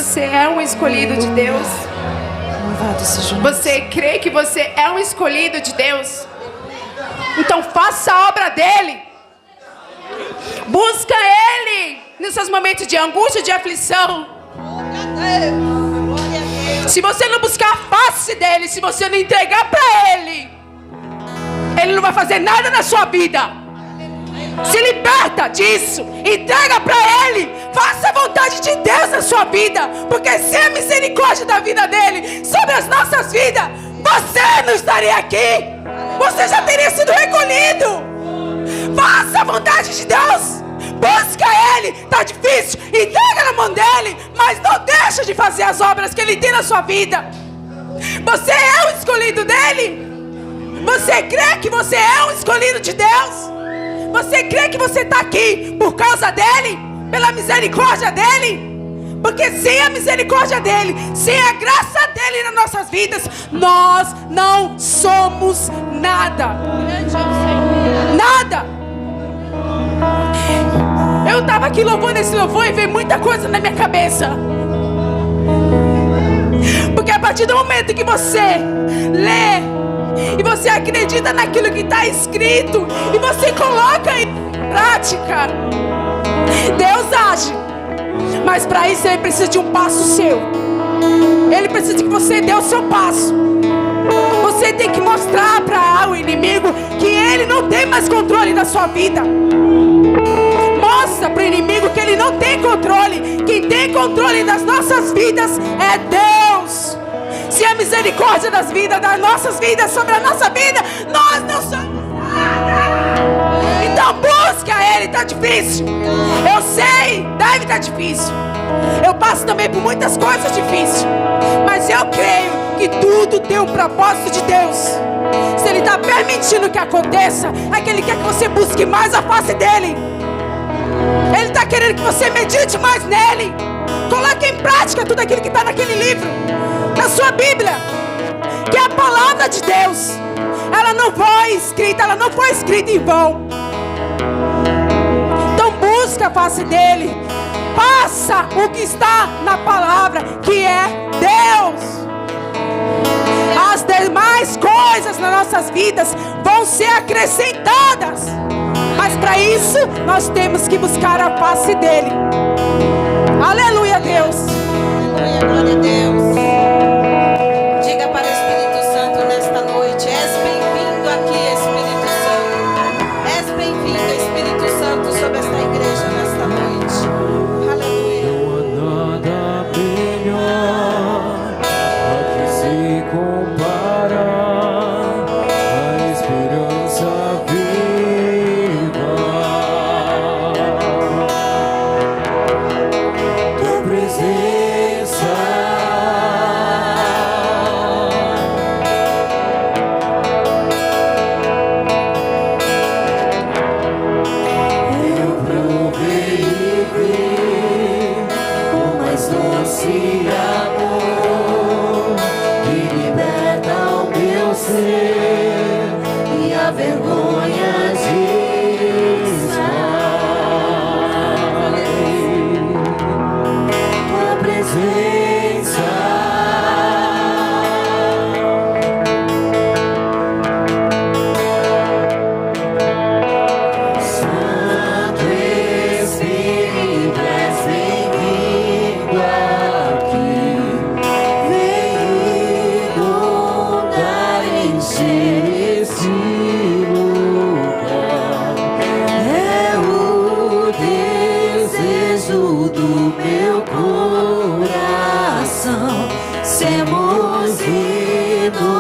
você é um escolhido de Deus? Louvado seja o Você crê que você é um escolhido de Deus? Então faça a obra dele. Busca ele nos seus momentos de angústia, de aflição. Se você não buscar a face dele, se você não entregar para ele, ele não vai fazer nada na sua vida. Se liberta disso, entrega para ele, faça a vontade de Deus na sua vida, porque sem a misericórdia da vida dele sobre as nossas vidas, você não estaria aqui, você já teria sido recolhido. Faça a vontade de Deus, busca ele. Tá difícil, entrega na mão dele, mas não deixa de fazer as obras que ele tem na sua vida. Você é o escolhido dele? Você crê que você é um escolhido de Deus? Você crê que você está aqui por causa dele? Pela misericórdia dele? Porque sem a misericórdia dele, sem a graça dele nas nossas vidas, nós não somos nada. Nada. Eu estava aqui louvando esse louvor e veio muita coisa na minha cabeça. Porque a partir do momento que você lê e você acredita naquilo que está escrito e você coloca em prática, Deus age. Mas para isso ele precisa de um passo seu. Ele precisa que você dê o seu passo. Você tem que mostrar para o inimigo que ele não tem mais controle da sua vida. Mostra para o inimigo que ele não tem controle. Quem tem controle das nossas vidas é Deus. Se a misericórdia das nossas vidas sobre a nossa vida, nós não somos nada. Então busca ele. Está difícil, eu sei, deve estar difícil. Eu passo também por muitas coisas difíceis, mas eu creio que tudo tem um propósito de Deus. Se ele está permitindo que aconteça, é que ele quer que você busque mais a face dele. Ele está querendo que você medite mais nele. Coloque em prática tudo aquilo que está naquele livro, na sua Bíblia, que é a palavra de Deus. Ela não foi escrita em vão. Então busca a face dele. Faça o que está na palavra, que é Deus. As demais coisas nas nossas vidas vão ser acrescentadas. Mas para isso nós temos que buscar a face dele. Aleluia, Deus. Aleluia, glória a Deus. Diga para o Espírito Santo nesta noite: és bem-vindo aqui, Espírito Santo. És bem-vindo, Espírito Santo, sobre esta igreja nesta noite. Aleluia. Não há nada melhor a que se compara a esperança viva. Tua presença, eu provei e vi o mais doce amor que liberta o meu ser e a vergonha de tua presença. Santo Espírito, és bem-vindo aqui. Vem inundar, encher esse lugar. É o desejo do meu coração. Sermos inundados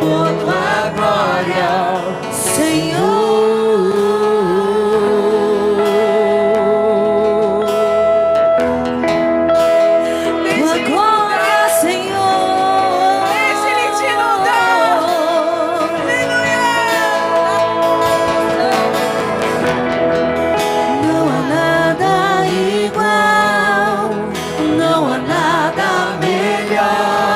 por tua glória, Senhor. Tua glória, Senhor. Deixa ele te inundar. Não há nada igual, não há nada melhor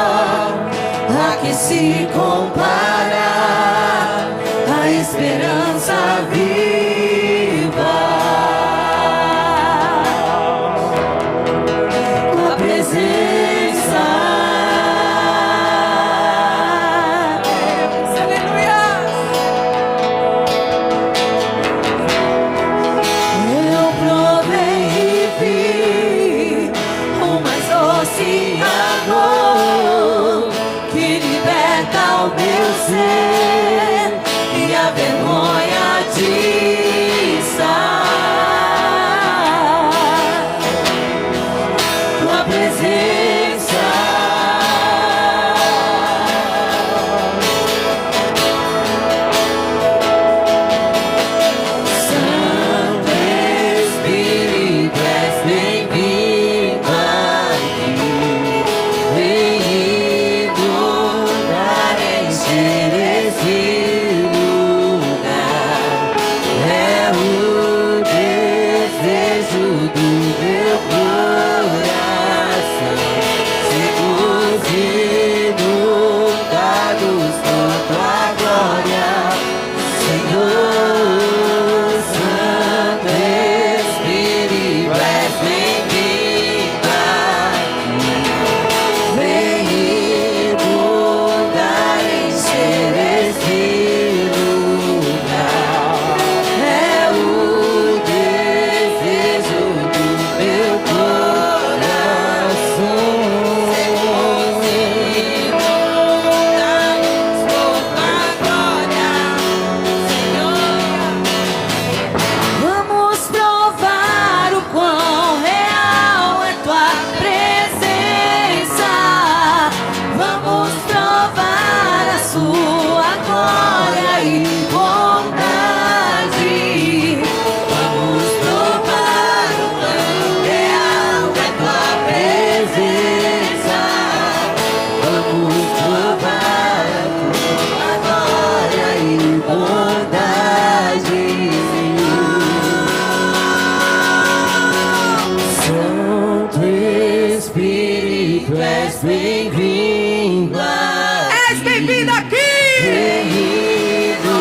És bem-vindo aqui. És bem-vindo aqui. Bem-vindo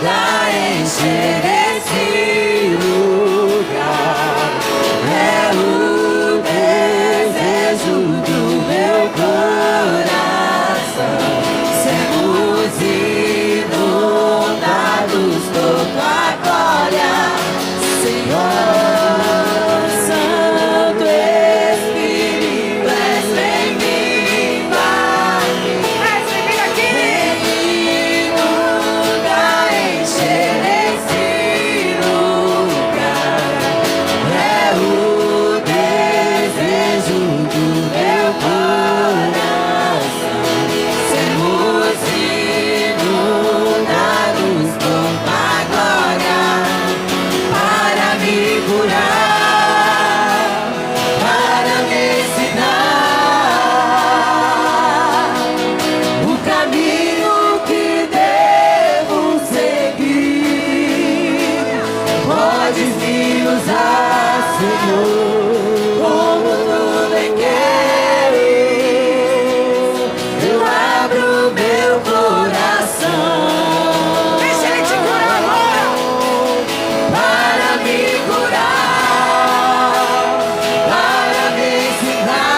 a encher esse lugar. É o desejo do meu coração. Sermos inundados por tua glória, Senhor. Santo Espírito, és bem-vindo aqui. És bem-vindo aqui. Bem-vindo a encher esse lugar. É o desejo do meu coração. Sermos inundados por tua glória, para me curar, para me ensinar o caminho que devo seguir. Podes me usar, Senhor, como tu bem queres. Eu abro meu coração. Deixa ele te curar agora. Para me curar, para me ensinar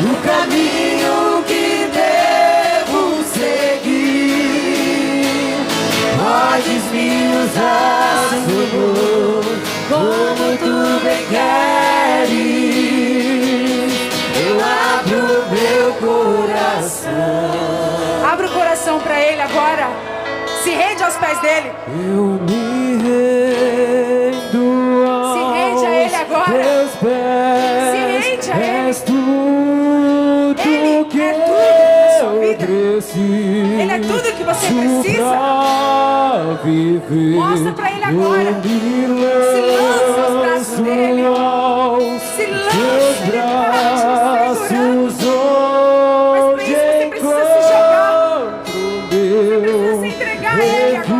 o caminho que devo seguir. Podes me usar, Senhor, como tu bem queres. Eu abro meu coração. Abra o coração para ele agora. Se rende aos pés dele. Eu me rendo Se rende a ele agora. teus pés. Se rende a ele. És tudo Ele que é tudo na sua eu vida. preciso. Ele é tudo que você precisa. Pra viver. Mostra pra ele agora. Eu me Se lança aos braços dele. aos Se lança, teus ele tá te braços, Mas pra onde isso você precisa se jogar. encontro Você meu precisa se entregar a ele agora.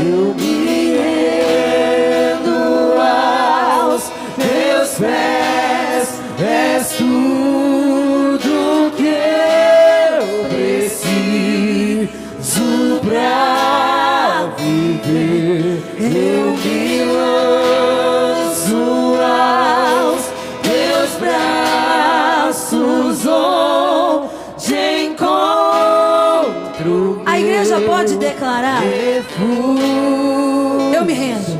eu me rendo aos teus pés. És tudo que eu preciso pra viver. Eu me lanço aos teus braços, onde encontro. A igreja pode declarar: refúgio. eu me rendo.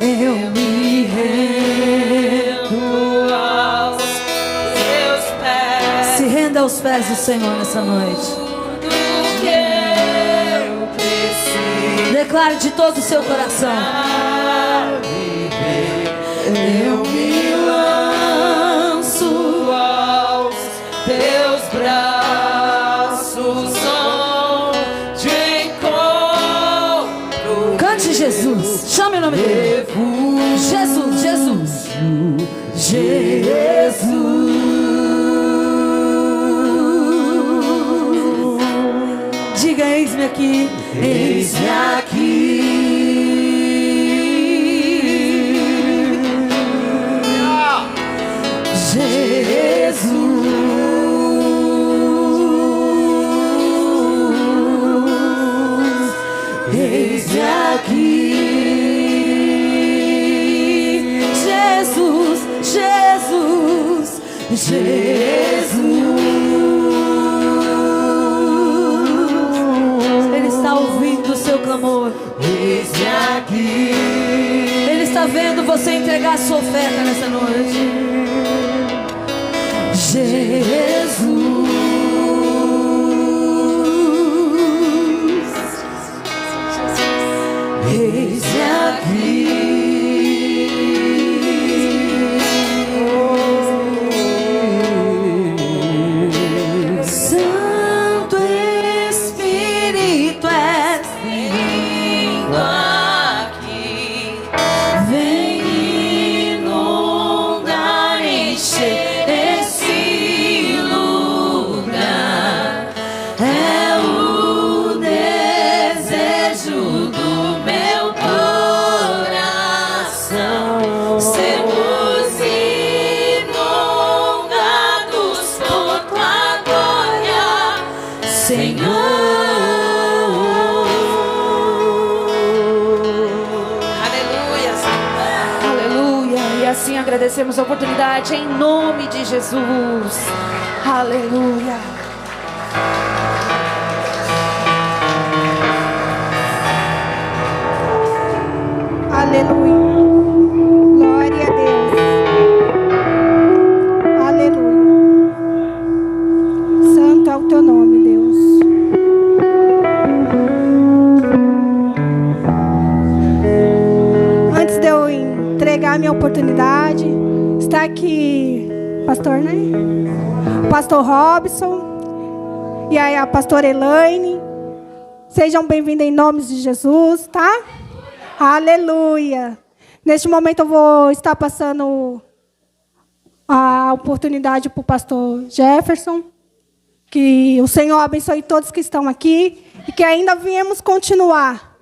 Eu me rendo aos teus pés. Se renda aos pés do Senhor nessa noite. Tudo que eu preciso Declare de todo o seu coração. pra viver. Eu me lanço aos teus braços, onde encontro. Cante Jesus. Chame o nome dele. Jesus, Jesus. Jesus, Diga: eis-me aqui. eis-me aqui. Jesus, eis-me aqui. Jesus, Jesus, Jesus. Ele está ouvindo o seu clamor. Eis-me aqui. Ele está vendo você entregar a sua oferta nessa noite. Jesus, eis-me aqui. Santo Espírito, és Vindo aqui, vem inundar, encher esse lugar. É o desejo do meu coração. Aleluia. E assim agradecemos a oportunidade em nome de Jesus. Aleluia. Aleluia. Glória a Deus. Aleluia. Santo é o teu nome, Deus. Antes de eu entregar a minha oportunidade, está aqui pastor, né? Pastor Robson e aí a pastora Elaine. Sejam bem-vindos em nome de Jesus, tá? Aleluia. Neste momento eu vou estar passando a oportunidade para o pastor Jefferson. Que o Senhor abençoe todos que estão aqui e que ainda viemos continuar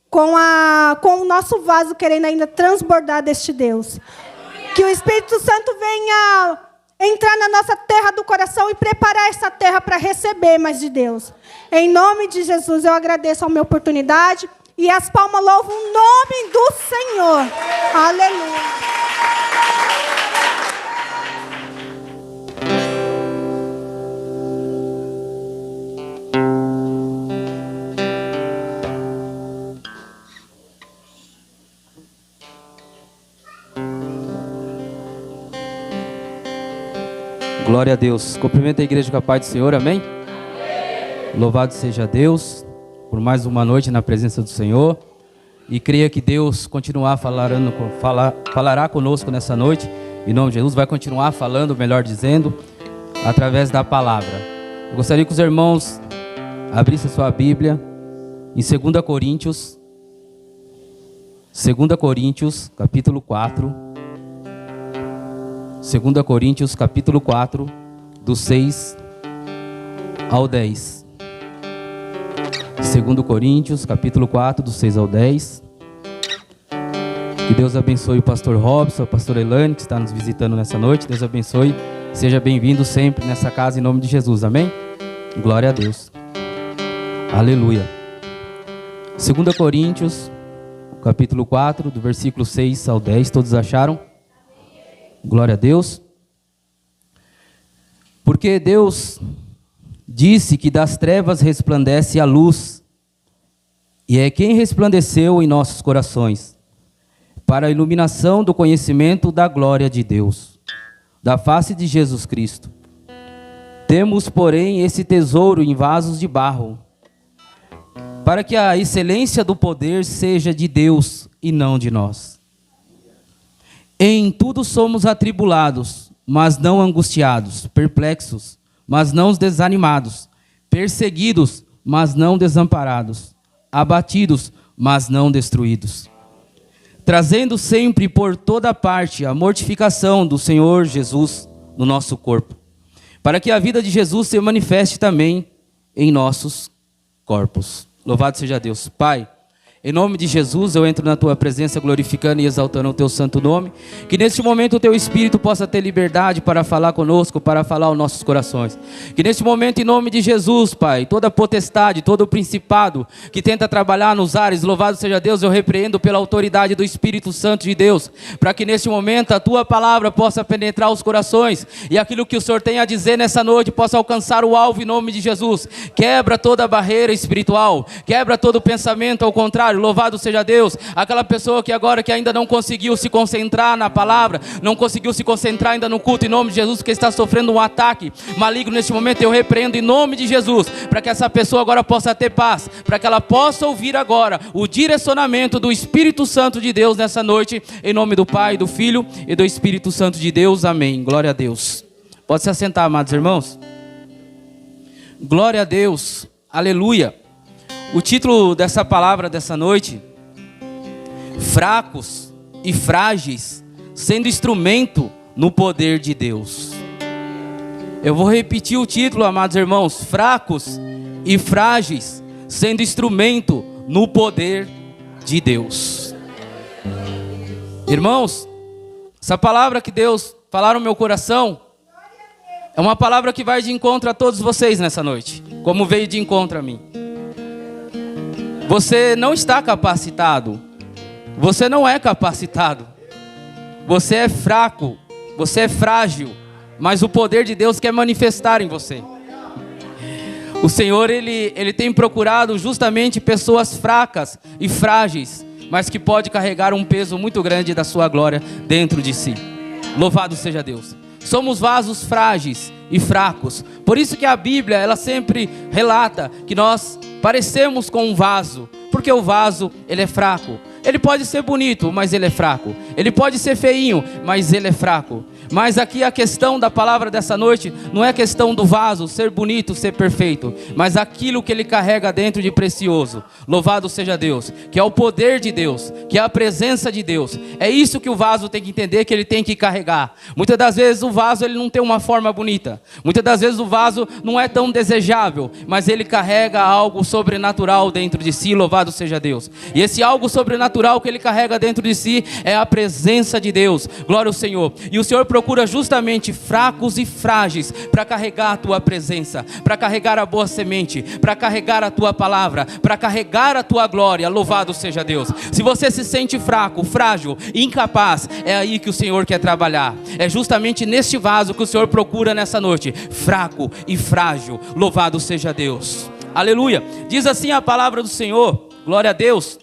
com o nosso vaso querendo ainda transbordar deste Deus. Que o Espírito Santo venha entrar na nossa terra do coração e preparar essa terra para receber mais de Deus. Em nome de Jesus eu agradeço a minha oportunidade. E as palmas louvam o nome do Senhor. Aleluia. Glória a Deus. Cumprimento a igreja com a paz do Senhor, amém? Louvado seja Deus por mais uma noite na presença do Senhor. E creia que Deus falará conosco nessa noite. Em nome de Jesus, vai continuar falando, melhor dizendo, através da palavra. Eu gostaria que os irmãos abrissem sua Bíblia em 2 Coríntios, capítulo 4. 2 Coríntios, capítulo 4, do 6 ao 10. 2 Coríntios, capítulo 4, do 6 ao 10. Que Deus abençoe o pastor Robson, a pastora Elaine, que está nos visitando nessa noite. Deus abençoe. Seja bem-vindo sempre nessa casa, em nome de Jesus. Amém? Glória a Deus. Aleluia. 2 Coríntios, capítulo 4, do versículo 6 ao 10. Todos acharam? Glória a Deus. Porque Deus disse que das trevas resplandece a luz, e é quem resplandeceu em nossos corações, para a iluminação do conhecimento da glória de Deus, da face de Jesus Cristo. Temos, porém, esse tesouro em vasos de barro, para que a excelência do poder seja de Deus e não de nós. Em tudo somos atribulados, mas não angustiados, perplexos, mas não desanimados, perseguidos, mas não desamparados, abatidos, mas não destruídos, trazendo sempre por toda parte a mortificação do Senhor Jesus no nosso corpo, para que a vida de Jesus se manifeste também em nossos corpos. Louvado seja Deus. Pai, em nome de Jesus, eu entro na Tua presença glorificando e exaltando o Teu santo nome. Que neste momento o Teu Espírito possa ter liberdade para falar conosco, para falar aos nossos corações. Que neste momento, em nome de Jesus, Pai, toda potestade, todo principado que tenta trabalhar nos ares, louvado seja Deus, eu repreendo pela autoridade do Espírito Santo de Deus, para que neste momento a Tua palavra possa penetrar os corações e aquilo que o Senhor tem a dizer nessa noite possa alcançar o alvo em nome de Jesus. Quebra toda barreira espiritual, quebra todo pensamento ao contrário. Louvado seja Deus. Aquela pessoa que agora que ainda não conseguiu se concentrar na palavra, não conseguiu se concentrar ainda no culto, em nome de Jesus, que está sofrendo um ataque maligno neste momento, eu repreendo em nome de Jesus, para que essa pessoa agora possa ter paz, para que ela possa ouvir agora o direcionamento do Espírito Santo de Deus nessa noite, em nome do Pai, do Filho e do Espírito Santo de Deus. Amém. Glória a Deus. Pode se assentar, amados irmãos. Glória a Deus. Aleluia. O título dessa palavra dessa noite: fracos e frágeis, sendo instrumento no poder de Deus. Eu vou repetir o título, amados irmãos: fracos e frágeis, sendo instrumento no poder de Deus. Irmãos, essa palavra que Deus falar no meu coração é uma palavra que vai de encontro a todos vocês nessa noite. como veio de encontro a mim. Você não está capacitado. Você não é capacitado. Você é fraco. Você é frágil. Mas o poder de Deus quer manifestar em você. O Senhor, Ele tem procurado justamente pessoas fracas e frágeis, mas que pode carregar um peso muito grande da sua glória dentro de si. Louvado seja Deus. Somos vasos frágeis e fracos. Por isso que a Bíblia, ela sempre relata que nós parecemos com um vaso, porque o vaso, ele é fraco. Ele pode ser bonito, mas ele é fraco. Ele pode ser feinho, mas ele é fraco. Mas aqui a questão da palavra dessa noite não é a questão do vaso ser bonito, ser perfeito, mas aquilo que ele carrega dentro de precioso. Louvado seja Deus, que é o poder de Deus, que é a presença de Deus. É isso que o vaso tem que entender, que ele tem que carregar. Muitas das vezes o vaso, ele não tem uma forma bonita. Muitas das vezes o vaso não é tão desejável, mas ele carrega algo sobrenatural dentro de si. Louvado seja Deus. E esse algo sobrenatural que ele carrega dentro de si é a presença de Deus. Glória ao Senhor. E o Senhor procura justamente fracos e frágeis para carregar a tua presença, para carregar a boa semente, para carregar a tua palavra, para carregar a tua glória. Louvado seja Deus. Se você se sente fraco, frágil, incapaz, é aí que o Senhor quer trabalhar. É justamente neste vaso que o Senhor procura nessa noite, fraco e frágil. Louvado seja Deus. Aleluia. Diz assim a palavra do Senhor, glória a Deus.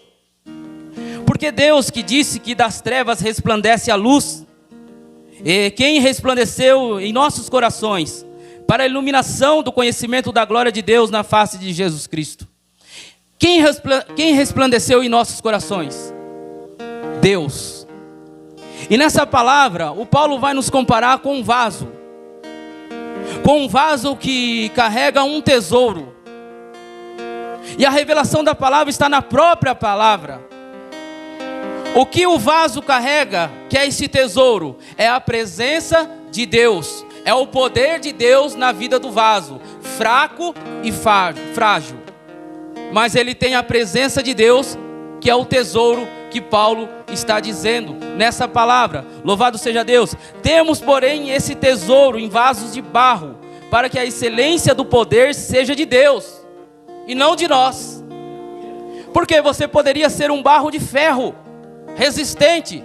Porque Deus que disse que das trevas resplandece a luz, e quem resplandeceu em nossos corações para a iluminação do conhecimento da glória de Deus na face de Jesus Cristo. Quem resplandeceu em nossos corações? Deus. E nessa palavra, o Paulo vai nos comparar com um vaso. Com um vaso que carrega um tesouro. E a revelação da palavra está na própria palavra. O que o vaso carrega, que é esse tesouro, é a presença de Deus. É o poder de Deus na vida do vaso. Fraco e frágil. Mas ele tem a presença de Deus, que é o tesouro que Paulo está dizendo nessa palavra. Louvado seja Deus. Temos, porém, esse tesouro em vasos de barro, para que a excelência do poder seja de Deus, e não de nós. Porque você poderia ser um barro de ferro, resistente,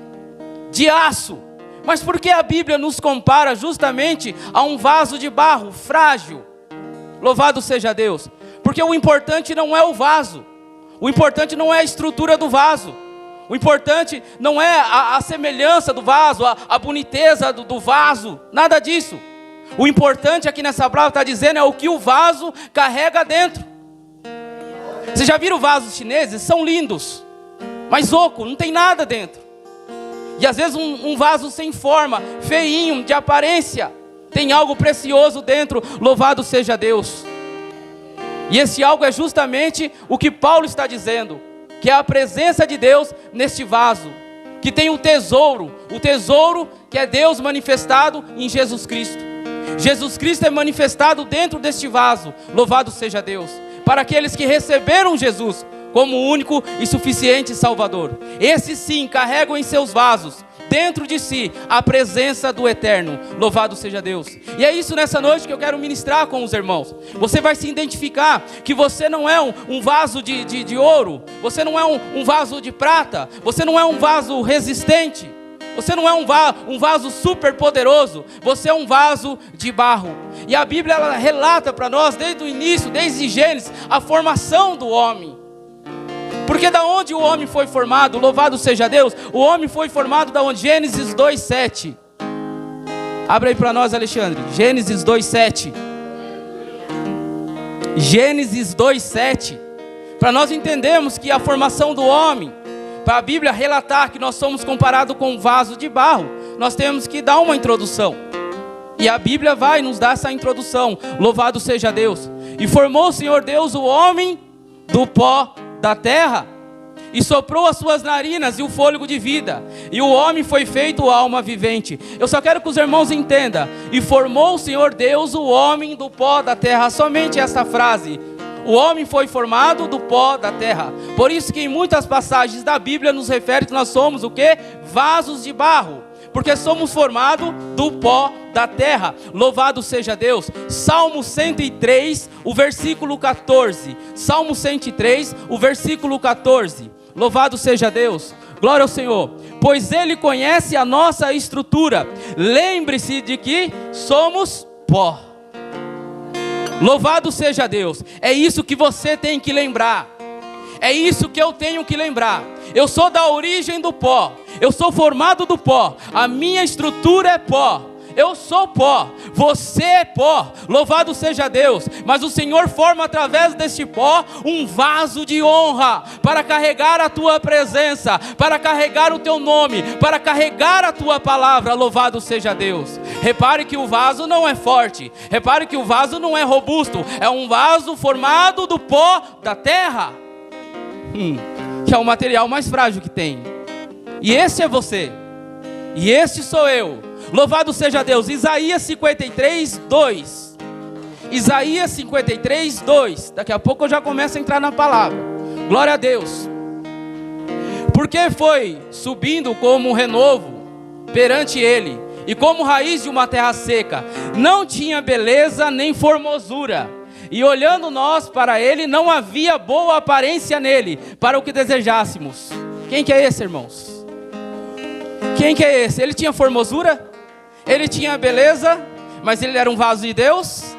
de aço. Mas por que a Bíblia nos compara justamente a um vaso de barro frágil? Louvado seja Deus. Porque o importante não é o vaso. O importante não é a estrutura do vaso. O importante não é a semelhança do vaso, a boniteza do vaso. Nada disso. O importante aqui nessa palavra está dizendo é o que o vaso carrega dentro. Vocês já viram vasos chineses? São lindos, mas oco, não tem nada dentro. E às vezes um vaso sem forma, feinho, de aparência, tem algo precioso dentro. Louvado seja Deus. E esse algo é justamente o que Paulo está dizendo, que é a presença de Deus neste vaso, que tem o tesouro que é Deus manifestado em Jesus Cristo. Jesus Cristo é manifestado dentro deste vaso. Louvado seja Deus. Para aqueles que receberam Jesus como único e suficiente Salvador. Esses sim carregam em seus vasos, dentro de si, a presença do Eterno. Louvado seja Deus. E é isso nessa noite que eu quero ministrar com os irmãos. Você vai se identificar que você não é um vaso de ouro, você não é um vaso de prata, você não é um vaso resistente, você não é um vaso super poderoso, você é um vaso de barro. E a Bíblia ela relata para nós desde o início, desde Gênesis, a formação do homem. Porque da onde o homem foi formado, louvado seja Deus, o homem foi formado da onde? Gênesis 2:7. Abre aí para nós, Alexandre. Gênesis 2:7. Gênesis 2:7. Para nós entendermos que a formação do homem, para a Bíblia relatar que nós somos comparados com um vaso de barro, nós temos que dar uma introdução. E a Bíblia vai nos dar essa introdução. Louvado seja Deus. E formou o Senhor Deus o homem do pó da terra, e soprou as suas narinas e o fôlego de vida, e o homem foi feito alma vivente. Eu só quero que os irmãos entendam. E formou o Senhor Deus o homem do pó da terra. Somente essa frase. O homem foi formado do pó da terra. Por isso que em muitas passagens da Bíblia nos refere que nós somos o quê? Vasos de barro. porque somos formados do pó da terra. Louvado seja Deus. Salmo 103, o versículo 14. Salmo 103, o versículo 14. Louvado seja Deus. Glória ao Senhor. Pois Ele conhece a nossa estrutura. Lembre-se de que somos pó. Louvado seja Deus. É isso que você tem que lembrar. É isso que eu tenho que lembrar. Eu sou da origem do pó. Eu sou formado do pó. A minha estrutura é pó. Eu sou pó, você é pó, louvado seja Deus. Mas o Senhor forma através deste pó um vaso de honra, para carregar a tua presença, para carregar o teu nome, para carregar a tua palavra, louvado seja Deus. Repare que o vaso não é forte, repare que o vaso não é robusto, é um vaso formado do pó da terra, que é o material mais frágil que tem. E esse é você, e este sou eu. Louvado seja Deus. Isaías 53, 2. Isaías 53, 2. Daqui a pouco eu já começo a entrar na palavra. Glória a Deus. Porque foi subindo como um renovo perante ele, e como raiz de uma terra seca. Não tinha beleza nem formosura. E olhando nós para ele, não havia boa aparência nele, para o que desejássemos. Quem que é esse, irmãos? Quem que é esse? Ele tinha formosura? Ele tinha beleza, mas ele era um vaso de Deus.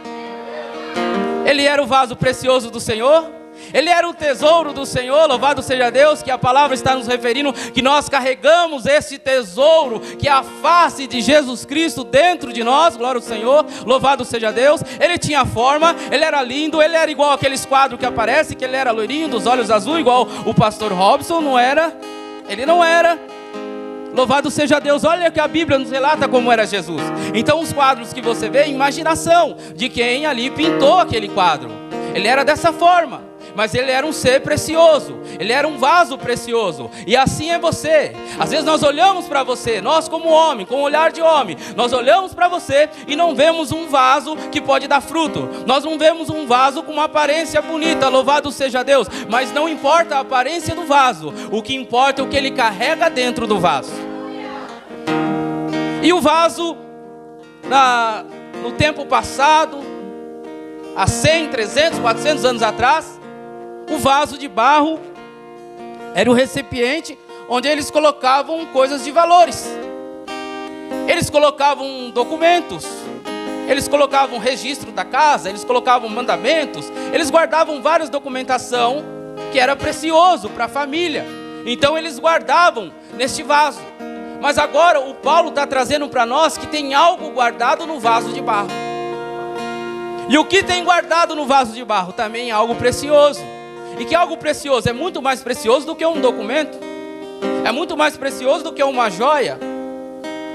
Ele era o vaso precioso do Senhor. Ele era o tesouro do Senhor, louvado seja Deus, que a palavra está nos referindo, que nós carregamos esse tesouro, que é a face de Jesus Cristo dentro de nós, glória ao Senhor, louvado seja Deus. Ele tinha forma, ele era lindo, ele era igual aqueles quadros que aparecem, que ele era loirinho, dos olhos azuis, igual o pastor Robson, não era? Ele não era. Louvado seja Deus. Olha que a Bíblia nos relata como era Jesus. Então os quadros que você vê, imaginação de quem ali pintou aquele quadro. Ele era dessa forma, mas ele era um ser precioso, ele era um vaso precioso. E assim é você. Às vezes nós olhamos para você, nós como homem, com um olhar de homem, nós olhamos para você e não vemos um vaso que pode dar fruto. Nós não vemos um vaso com uma aparência bonita, louvado seja Deus. Mas não importa a aparência do vaso, o que importa é o que ele carrega dentro do vaso. E o vaso, no tempo passado, há 100, 300, 400 anos atrás, o vaso de barro era o recipiente onde eles colocavam coisas de valores. Eles colocavam documentos, eles colocavam registro da casa, eles colocavam mandamentos, eles guardavam várias documentação que era precioso para a família. Então eles guardavam neste vaso. Mas agora o Paulo está trazendo para nós que tem algo guardado no vaso de barro. E o que tem guardado no vaso de barro também é algo precioso. E que algo precioso é muito mais precioso do que um documento. É muito mais precioso do que uma joia.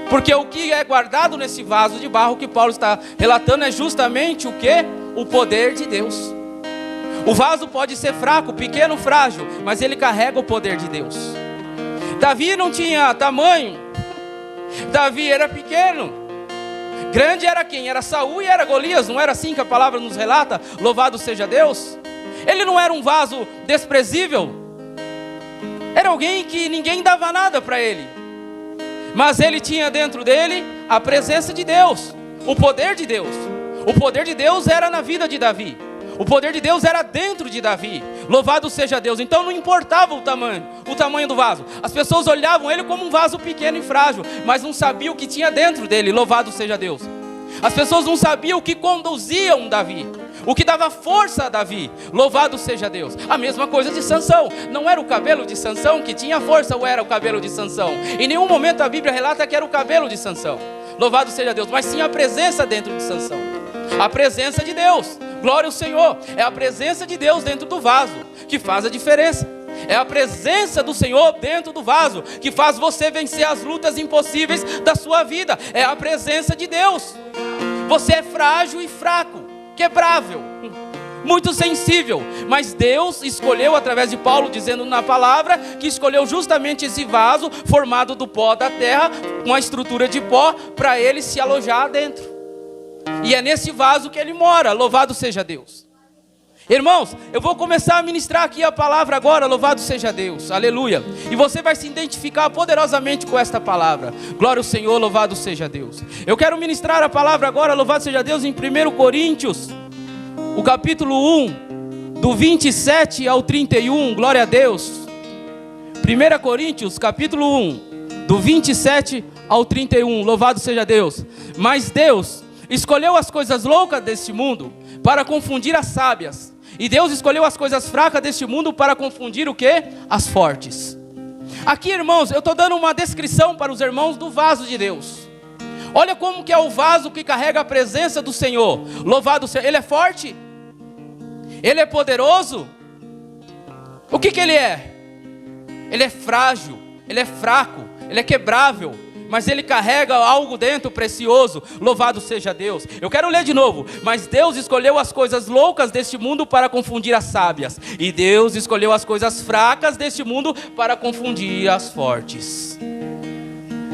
Porque o que é guardado nesse vaso de barro que Paulo está relatando é justamente o que? O poder de Deus. O vaso pode ser fraco, pequeno, frágil, mas ele carrega o poder de Deus. Davi não tinha tamanho. Davi era pequeno. Grande era quem? Era Saul e era Golias. Não era assim que a palavra nos relata? Louvado seja Deus. Ele não era um vaso desprezível. Era alguém que ninguém dava nada para ele. Mas ele tinha dentro dele a presença de Deus, o poder de Deus. O poder de Deus era na vida de Davi. O poder de Deus era dentro de Davi. Louvado seja Deus. Então não importava o tamanho do vaso. As pessoas olhavam ele como um vaso pequeno e frágil, mas não sabiam o que tinha dentro dele. Louvado seja Deus. As pessoas não sabiam o que conduziam Davi, o que dava força a Davi. Louvado seja Deus. A mesma coisa de Sansão. Não era o cabelo de Sansão que tinha força, ou era o cabelo de Sansão? Em nenhum momento a Bíblia relata que era o cabelo de Sansão. Louvado seja Deus. Mas sim a presença dentro de Sansão. A presença de Deus. Glória ao Senhor. É a presença de Deus dentro do vaso que faz a diferença. É a presença do Senhor dentro do vaso que faz você vencer as lutas impossíveis da sua vida. É a presença de Deus. Você é frágil e fraco, quebrável, muito sensível, mas Deus escolheu através de Paulo, dizendo na palavra, que escolheu justamente esse vaso formado do pó da terra, com a estrutura de pó, para ele se alojar dentro. E é nesse vaso que ele mora, louvado seja Deus. Irmãos, eu vou começar a ministrar aqui a palavra agora, louvado seja Deus, aleluia. E você vai se identificar poderosamente com esta palavra. Glória ao Senhor, louvado seja Deus. Eu quero ministrar a palavra agora, louvado seja Deus, em 1 Coríntios, o capítulo 1, do 27 ao 31, glória a Deus. 1 Coríntios, capítulo 1, do 27 ao 31, louvado seja Deus. Mas Deus escolheu as coisas loucas deste mundo para confundir as sábias. E Deus escolheu as coisas fracas deste mundo para confundir o quê? As fortes. Aqui, irmãos, eu estou dando uma descrição para os irmãos do vaso de Deus. Olha como que é o vaso que carrega a presença do Senhor. Louvado seja. Ele é forte? Ele é poderoso? O que ele é? Ele é frágil, ele é fraco, ele é quebrável. Mas ele carrega algo dentro precioso, louvado seja Deus. Eu quero ler de novo. Mas Deus escolheu as coisas loucas deste mundo para confundir as sábias. E Deus escolheu as coisas fracas deste mundo para confundir as fortes.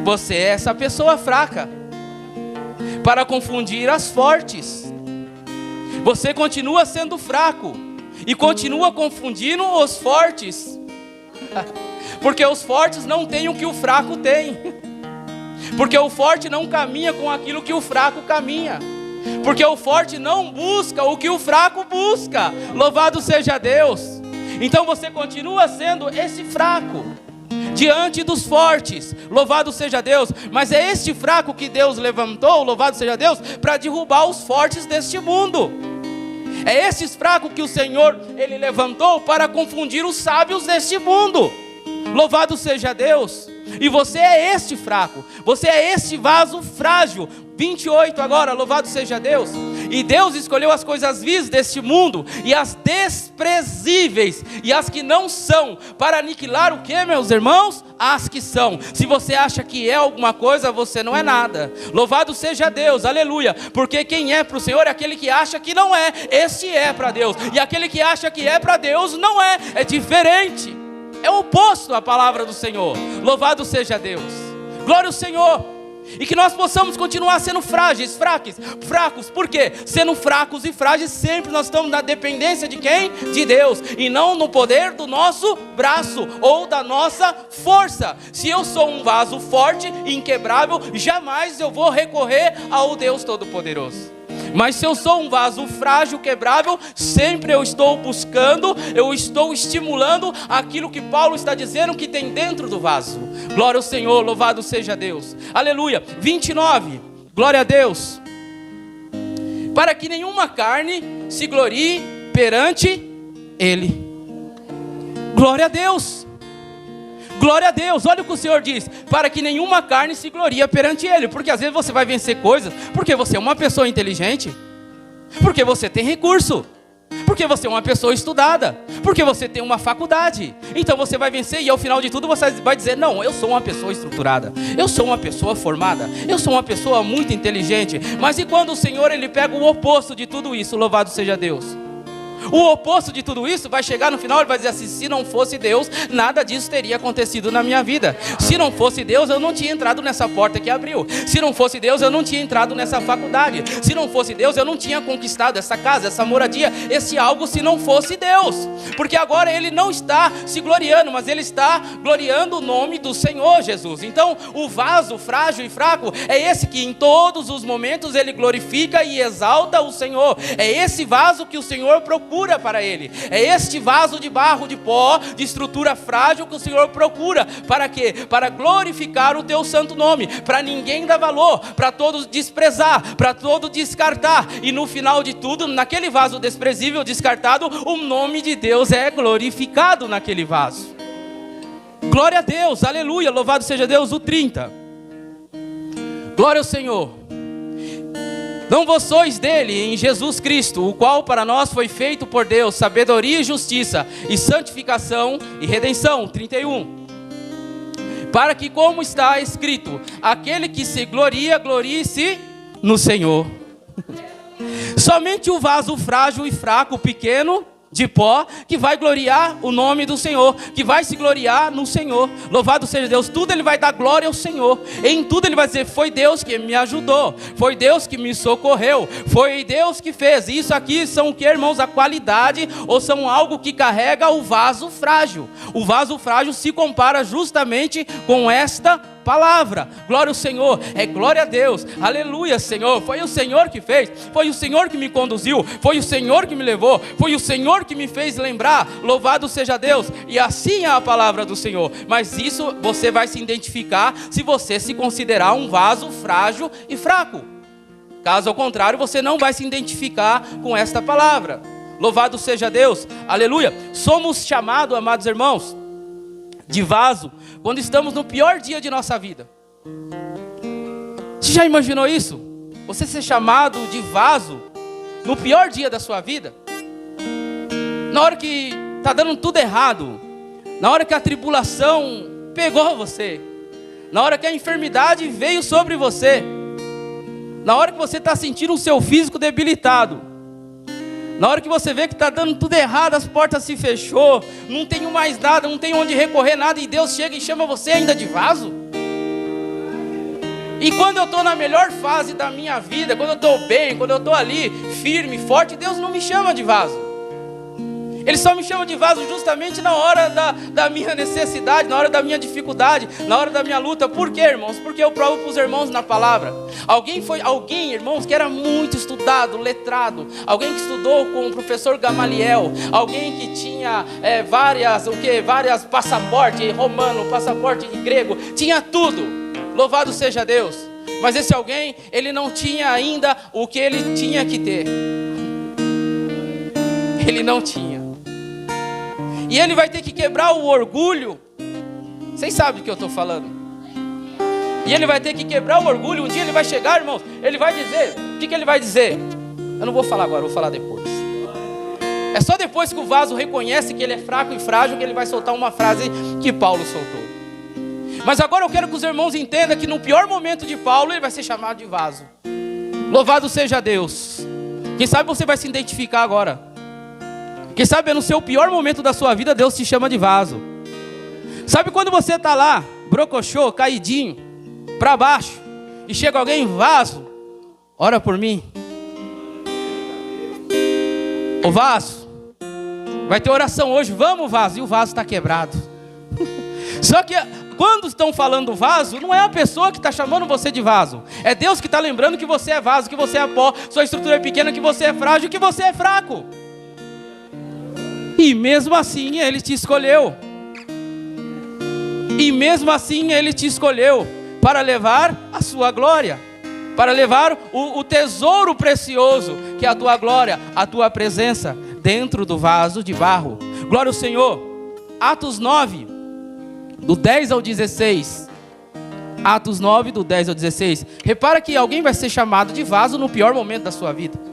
Você é essa pessoa fraca, para confundir as fortes. Você continua sendo fraco e continua confundindo os fortes. Porque os fortes não têm o que o fraco tem. Porque o forte não caminha com aquilo que o fraco caminha. Porque o forte não busca o que o fraco busca. Louvado seja Deus. Então você continua sendo esse fraco diante dos fortes. Louvado seja Deus. Mas é este fraco que Deus levantou, louvado seja Deus, para derrubar os fortes deste mundo. É esses fracos que o Senhor, Ele levantou para confundir os sábios deste mundo. Louvado seja Deus. E você é este fraco, você é este vaso frágil. 28 agora, louvado seja Deus. E Deus escolheu as coisas vis deste mundo e as desprezíveis e as que não são, para aniquilar o que, meus irmãos? As que são. Se você acha que é alguma coisa, você não é nada. Louvado seja Deus, aleluia. Porque quem é para o Senhor é aquele que acha que não é. Este é para Deus. E aquele que acha que é para Deus não é. É diferente. É o oposto à palavra do Senhor. Louvado seja Deus. Glória ao Senhor. E que nós possamos continuar sendo frágeis, fracos. Por quê? Sendo fracos e frágeis, sempre nós estamos na dependência de quem? De Deus. E não no poder do nosso braço ou da nossa força. Se eu sou um vaso forte e inquebrável, jamais eu vou recorrer ao Deus Todo-Poderoso. Mas se eu sou um vaso frágil, quebrável, sempre eu estou buscando, eu estou estimulando aquilo que Paulo está dizendo que tem dentro do vaso. Glória ao Senhor, louvado seja Deus. Aleluia. 29, glória a Deus. Para que nenhuma carne se glorie perante Ele. Glória a Deus. Glória a Deus, olha o que o Senhor diz. Para que nenhuma carne se glorie perante Ele. Porque às vezes você vai vencer coisas porque você é uma pessoa inteligente, porque você tem recurso, porque você é uma pessoa estudada, porque você tem uma faculdade. Então você vai vencer e ao final de tudo você vai dizer: não, eu sou uma pessoa estruturada, eu sou uma pessoa formada, eu sou uma pessoa muito inteligente. Mas e quando o Senhor, Ele pega o oposto de tudo isso? Louvado seja Deus. O oposto de tudo isso vai chegar no final e vai dizer assim: se não fosse Deus, nada disso teria acontecido na minha vida. Se não fosse Deus, eu não tinha entrado nessa porta que abriu. Se não fosse Deus, eu não tinha entrado nessa faculdade. Se não fosse Deus, eu não tinha conquistado essa casa, essa moradia, esse algo, se não fosse Deus. Porque agora ele não está se gloriando, mas ele está gloriando o nome do Senhor Jesus. Então o vaso frágil e fraco é esse que em todos os momentos ele glorifica e exalta o Senhor. É esse vaso que o Senhor procura para Ele. É este vaso de barro, de pó, de estrutura frágil que o Senhor procura. Para quê? Para glorificar o teu santo nome. Para ninguém dar valor, para todos desprezar, para todos descartar. E no final de tudo, naquele vaso desprezível, descartado, o nome de Deus é glorificado naquele vaso. Glória a Deus, aleluia, louvado seja Deus. O 30. Glória ao Senhor. Não vós sois dele em Jesus Cristo, o qual para nós foi feito por Deus sabedoria e justiça, e santificação e redenção. 31. Para que, como está escrito, aquele que se gloria, glorie-se no Senhor. Somente o vaso frágil e fraco, pequeno, de pó, que vai gloriar o nome do Senhor, que vai se gloriar no Senhor. Louvado seja Deus. Tudo ele vai dar glória ao Senhor. Em tudo ele vai dizer: foi Deus que me ajudou, foi Deus que me socorreu, foi Deus que fez. Isso aqui são o que, irmãos? A qualidade, ou são algo que carrega o vaso frágil. O vaso frágil se compara justamente com esta palavra. Glória ao Senhor, é glória a Deus, aleluia, Senhor. Foi o Senhor que fez, foi o Senhor que me conduziu, foi o Senhor que me levou, foi o Senhor que me fez lembrar. Louvado seja Deus. E assim é a palavra do Senhor. Mas isso você vai se identificar se você se considerar um vaso frágil e fraco. Caso ao contrário, você não vai se identificar com esta palavra. Louvado seja Deus, aleluia. Somos chamados, amados irmãos, de vaso quando estamos no pior dia de nossa vida. Você já imaginou isso? Você ser chamado de vaso no pior dia da sua vida? Na hora que está dando tudo errado, na hora que a tribulação pegou você, na hora que a enfermidade veio sobre você, na hora que você está sentindo o seu físico debilitado, na hora que você vê que está dando tudo errado, as portas se fechou, não tenho mais nada, não tenho onde recorrer nada, e Deus chega e chama você ainda de vaso? E quando eu estou na melhor fase da minha vida, quando eu estou bem, quando eu estou ali firme, forte, Deus não me chama de vaso. Ele só me chama de vaso justamente na hora da minha necessidade, na hora da minha dificuldade, na hora da minha luta. Por quê, irmãos? Porque eu provo para os irmãos na palavra. Alguém, irmãos, que era muito estudado, letrado. Alguém que estudou com o professor Gamaliel. Alguém que tinha várias passaportes romano, passaporte grego. Tinha tudo. Louvado seja Deus. Mas esse alguém, ele não tinha ainda o que ele tinha que ter. Ele não tinha. E ele vai ter que quebrar o orgulho. Vocês sabem do que eu estou falando. E ele vai ter que quebrar o orgulho. Um dia ele vai chegar, irmãos, ele vai dizer. O que ele vai dizer? Eu não vou falar agora, eu vou falar depois. É só depois que o vaso reconhece que ele é fraco e frágil que ele vai soltar uma frase que Paulo soltou. Mas agora eu quero que os irmãos entendam que no pior momento de Paulo ele vai ser chamado de vaso. Louvado seja Deus. Quem sabe você vai se identificar agora. Quem sabe no seu pior momento da sua vida, Deus te chama de vaso. Sabe quando você está lá, brocochô, caidinho, para baixo, e chega alguém, vaso, ora por mim. O vaso, vai ter oração hoje, vamos vaso, e o vaso está quebrado. Só que quando estão falando vaso, não é a pessoa que está chamando você de vaso. É Deus que está lembrando que você é vaso, que você é pó, sua estrutura é pequena, que você é frágil, que você é fraco. E mesmo assim Ele te escolheu. E mesmo assim Ele te escolheu para levar a sua glória, para levar o tesouro precioso, que é a tua glória, a tua presença, dentro do vaso de barro. Glória ao Senhor. Atos 9, do 10 ao 16. Atos 9, do 10 ao 16. Repara que alguém vai ser chamado de vaso no pior momento da sua vida.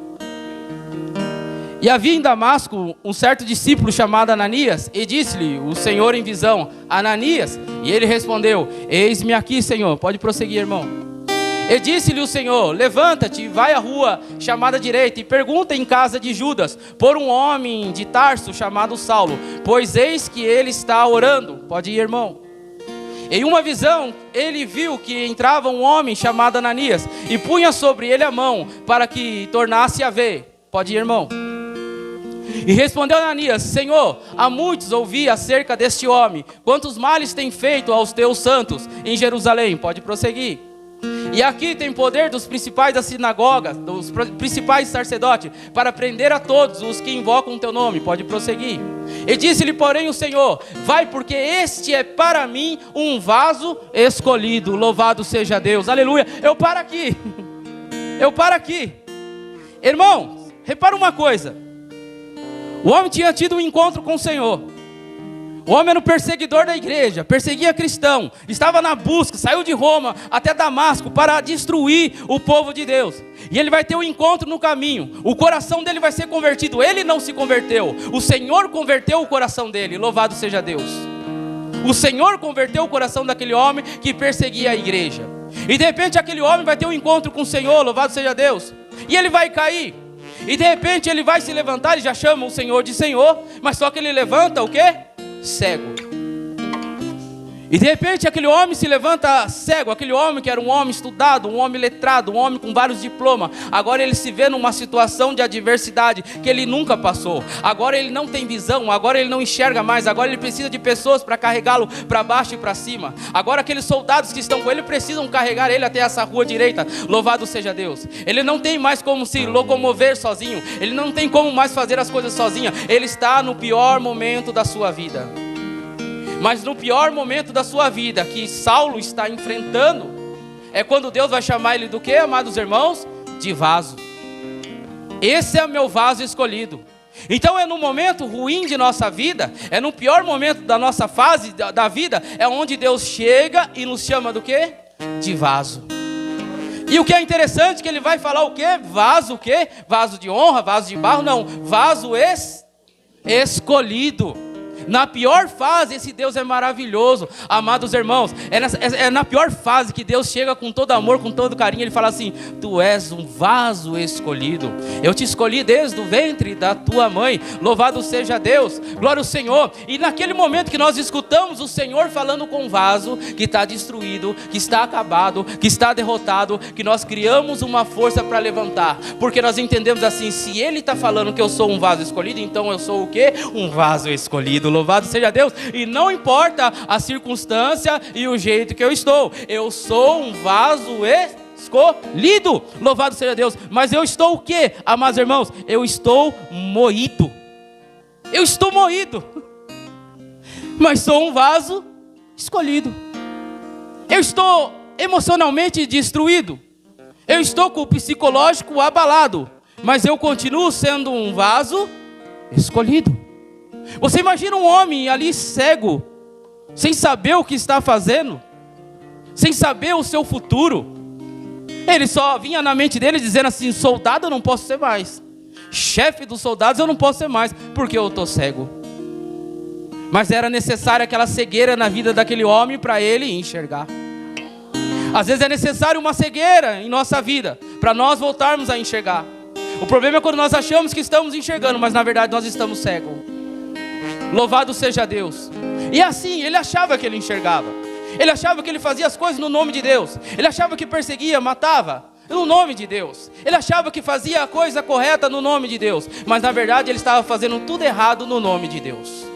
E havia em Damasco um certo discípulo chamado Ananias, e disse-lhe o Senhor em visão: Ananias. E ele respondeu: eis-me aqui, Senhor. Pode prosseguir, irmão. E disse-lhe o Senhor: levanta-te e vai à rua chamada direita, e pergunta em casa de Judas por um homem de Tarso chamado Saulo, pois eis que ele está orando. Pode ir, irmão. Em uma visão, ele viu que entrava um homem chamado Ananias, e punha sobre ele a mão, para que tornasse a ver. Pode ir, irmão. E respondeu Ananias: Senhor, há muitos ouvi acerca deste homem, quantos males tem feito aos teus santos em Jerusalém. Pode prosseguir. E aqui tem poder dos principais da sinagoga, dos principais sacerdotes, para prender a todos os que invocam o teu nome. Pode prosseguir. E disse-lhe, porém, o Senhor: vai, porque este é para mim um vaso escolhido. Louvado seja Deus. Aleluia. Eu paro aqui. Eu paro aqui. Irmão, repara uma coisa. O homem tinha tido um encontro com o Senhor. O homem era o perseguidor da igreja, perseguia cristão, estava na busca, saiu de Roma até Damasco para destruir o povo de Deus. E ele vai ter um encontro no caminho, o coração dele vai ser convertido. Ele não se converteu, o Senhor converteu o coração dele. Louvado seja Deus. O Senhor converteu o coração daquele homem que perseguia a igreja. E de repente aquele homem vai ter um encontro com o Senhor. Louvado seja Deus. E ele vai cair. E de repente ele vai se levantar, ele já chama o Senhor de Senhor, mas só que ele levanta o quê? Cego. E de repente aquele homem se levanta cego, aquele homem que era um homem estudado, um homem letrado, um homem com vários diplomas. Agora ele se vê numa situação de adversidade que ele nunca passou. Agora ele não tem visão, agora ele não enxerga mais, agora ele precisa de pessoas para carregá-lo para baixo e para cima. Agora aqueles soldados que estão com ele precisam carregar ele até essa rua direita. Louvado seja Deus. Ele não tem mais como se locomover sozinho, ele não tem como mais fazer as coisas sozinho. Ele está no pior momento da sua vida. Mas no pior momento da sua vida que Saulo está enfrentando, é quando Deus vai chamar ele do quê, amados irmãos? De vaso. Esse é o meu vaso escolhido. Então é no momento ruim de nossa vida, é no pior momento da nossa fase da vida, é onde Deus chega e nos chama do quê? De vaso. E o que é interessante é que ele vai falar o quê? Vaso o quê? Vaso de honra, vaso de barro? Não, vaso escolhido. Na pior fase, esse Deus é maravilhoso. Amados irmãos, é na pior fase que Deus chega com todo amor, com todo carinho. Ele fala assim: tu és um vaso escolhido. Eu te escolhi desde o ventre da tua mãe. Louvado seja Deus, glória ao Senhor. E naquele momento que nós escutamos o Senhor falando com o vaso que está destruído, que está acabado, que está derrotado, que nós criamos uma força para levantar. Porque nós entendemos assim: se Ele está falando que eu sou um vaso escolhido, então eu sou o quê? Um vaso escolhido. Louvado seja Deus. E não importa a circunstância e o jeito que eu estou, eu sou um vaso escolhido. Louvado seja Deus. Mas eu estou o quê, amados irmãos? Eu estou moído. Eu estou moído, mas sou um vaso escolhido. Eu estou emocionalmente destruído. Eu estou com o psicológico abalado, mas eu continuo sendo um vaso escolhido. Você imagina um homem ali cego, sem saber o que está fazendo, sem saber o seu futuro. Ele só vinha na mente dele dizendo assim: soldado eu não posso ser mais, chefe dos soldados eu não posso ser mais, porque eu estou cego. Mas era necessária aquela cegueira na vida daquele homem para ele enxergar. Às vezes é necessário uma cegueira em nossa vida para nós voltarmos a enxergar. O problema é quando nós achamos que estamos enxergando, mas na verdade nós estamos cegos. Louvado seja Deus. E assim, ele achava que ele enxergava. Ele achava que ele fazia as coisas no nome de Deus. Ele achava que perseguia, matava no nome de Deus. Ele achava que fazia a coisa correta no nome de Deus. Mas na verdade ele estava fazendo tudo errado no nome de Deus.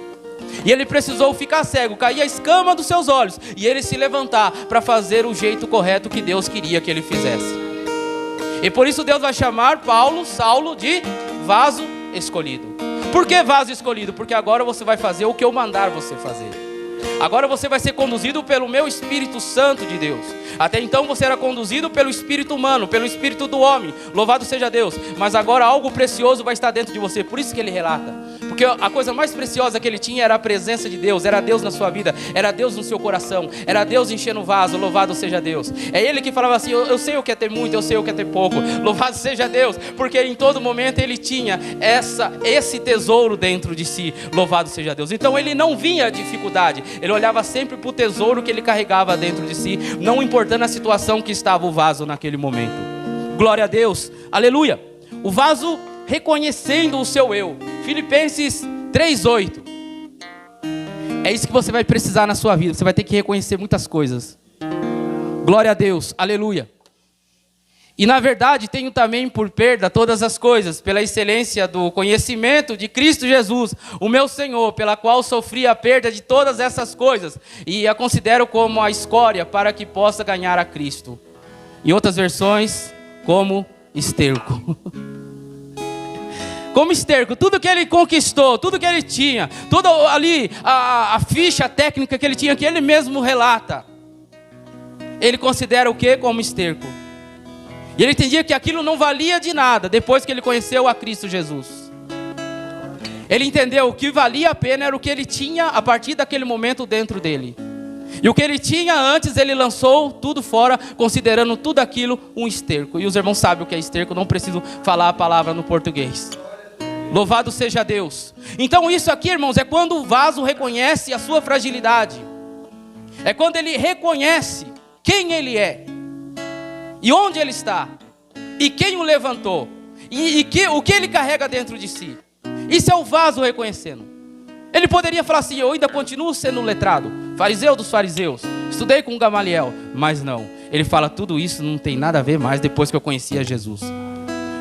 E ele precisou ficar cego, cair a escama dos seus olhos, e ele se levantar para fazer o jeito correto que Deus queria que ele fizesse. E por isso Deus vai chamar Saulo de vaso escolhido. Por que vaso escolhido? Porque agora você vai fazer o que eu mandar você fazer. Agora você vai ser conduzido pelo meu Espírito Santo de Deus. Até então você era conduzido pelo espírito humano, pelo espírito do homem. Louvado seja Deus. Mas agora algo precioso vai estar dentro de você. Por isso que ele relata. Porque a coisa mais preciosa que ele tinha era a presença de Deus. Era Deus na sua vida, era Deus no seu coração, era Deus enchendo o vaso. Louvado seja Deus. É ele que falava assim: eu sei o que é ter muito, eu sei o que é ter pouco. Louvado seja Deus. Porque em todo momento ele tinha esse tesouro dentro de si. Louvado seja Deus. Então ele não via dificuldade, ele olhava sempre para o tesouro que ele carregava dentro de si, não importando a situação que estava o vaso naquele momento. Glória a Deus, aleluia. O vaso reconhecendo o seu eu. Filipenses 3:8. É isso que você vai precisar na sua vida. Você vai ter que reconhecer muitas coisas. Glória a Deus, aleluia. E na verdade tenho também por perda todas as coisas, pela excelência do conhecimento de Cristo Jesus, o meu Senhor, pela qual sofri a perda de todas essas coisas, e a considero como a escória para que possa ganhar a Cristo. Em outras versões, como esterco. Como esterco, tudo que ele conquistou, tudo que ele tinha, tudo ali, a ficha técnica que ele tinha, que ele mesmo relata, ele considera o que? Como esterco. E ele entendia que aquilo não valia de nada depois que ele conheceu a Cristo Jesus. Ele entendeu que valia a pena era o que ele tinha a partir daquele momento dentro dele. E o que ele tinha antes, ele lançou tudo fora, considerando tudo aquilo um esterco. E os irmãos sabem o que é esterco, não preciso falar a palavra no português. Louvado seja Deus. Então isso aqui, irmãos, é quando o vaso reconhece a sua fragilidade. É quando ele reconhece quem ele é, e onde ele está, e quem o levantou. o que ele carrega dentro de si. Isso é o vaso reconhecendo. Ele poderia falar assim: eu ainda continuo sendo letrado, fariseu dos fariseus, estudei com Gamaliel, mas não. Ele fala: tudo isso não tem nada a ver mais depois que eu conhecia Jesus.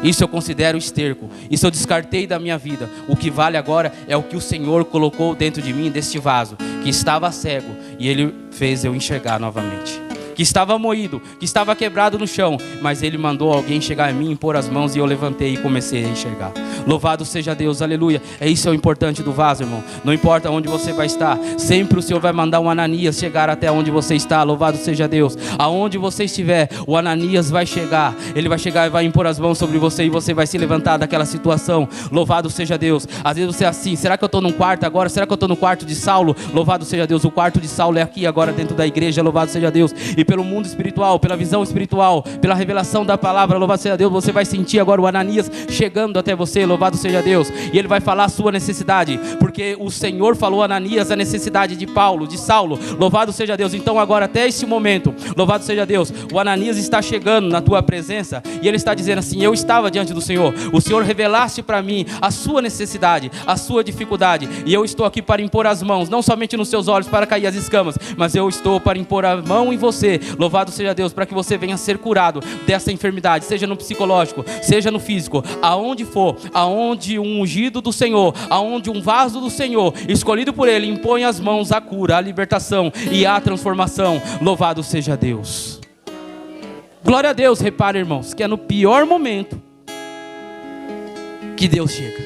Isso eu considero esterco, isso eu descartei da minha vida. O que vale agora é o que o Senhor colocou dentro de mim, deste vaso, que estava cego, e Ele fez eu enxergar novamente. Que estava moído, que estava quebrado no chão, mas Ele mandou alguém chegar em mim, impor as mãos, e eu levantei e comecei a enxergar. Louvado seja Deus, aleluia. É isso, é o importante do vaso, irmão. Não importa onde você vai estar, sempre o Senhor vai mandar um Ananias chegar até onde você está. Louvado seja Deus. Aonde você estiver, o Ananias vai chegar. Ele vai chegar e vai impor as mãos sobre você, e você vai se levantar daquela situação. Louvado seja Deus. Às vezes você é assim: será que eu estou num quarto agora? Será que eu estou no quarto de Saulo? Louvado seja Deus. O quarto de Saulo é aqui agora dentro da igreja. Louvado seja Deus. E pelo mundo espiritual, pela visão espiritual, pela revelação da palavra, louvado seja Deus, você vai sentir agora o Ananias chegando até você. Louvado seja Deus. E ele vai falar a sua necessidade, porque o Senhor falou a Ananias a necessidade de Paulo, de Saulo. Louvado seja Deus. Então agora, até este momento, louvado seja Deus, o Ananias está chegando na tua presença, e ele está dizendo assim: eu estava diante do Senhor, o Senhor revelaste para mim a sua necessidade, a sua dificuldade, e eu estou aqui para impor as mãos, não somente nos seus olhos para cair as escamas, mas eu estou para impor a mão em você. Louvado seja Deus, para que você venha ser curado dessa enfermidade, seja no psicológico, seja no físico, aonde for, aonde um ungido do Senhor, aonde um vaso do Senhor, escolhido por Ele, impõe as mãos, a cura, a libertação e a transformação. Louvado seja Deus. Glória a Deus. Repare, irmãos, que é no pior momento que Deus chega.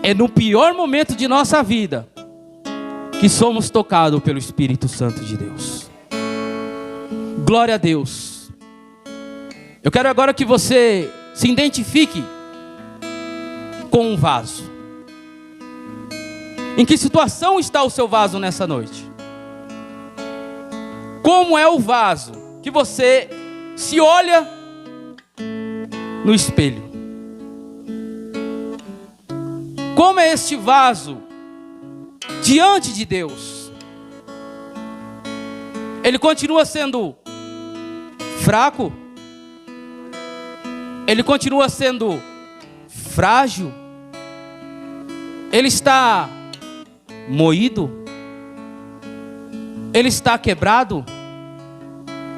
É no pior momento de nossa vida que somos tocados pelo Espírito Santo de Deus. Glória a Deus. Eu quero agora que você se identifique com um vaso. Em que situação está o seu vaso nessa noite? Como é o vaso que você se olha no espelho? Como é este vaso diante de Deus? Ele continua sendo fraco? Ele continua sendo frágil? Ele está moído? Ele está quebrado?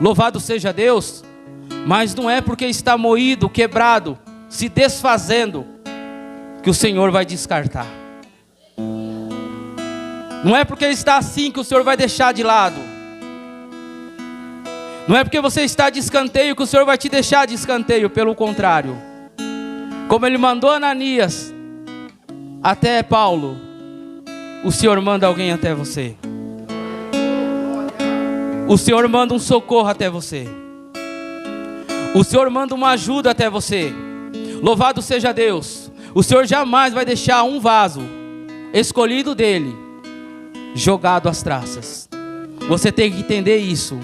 Louvado seja Deus. Mas não é porque está moído, quebrado, se desfazendo, que o Senhor vai descartar. Não é porque ele está assim que o Senhor vai deixar de lado. Não é porque você está de escanteio que o Senhor vai te deixar de escanteio. Pelo contrário, como Ele mandou Ananias até Paulo, o Senhor manda alguém até você. O Senhor manda um socorro até você. O Senhor manda uma ajuda até você. Louvado seja Deus. O Senhor jamais vai deixar um vaso escolhido dele jogado às traças. Você tem que entender isso.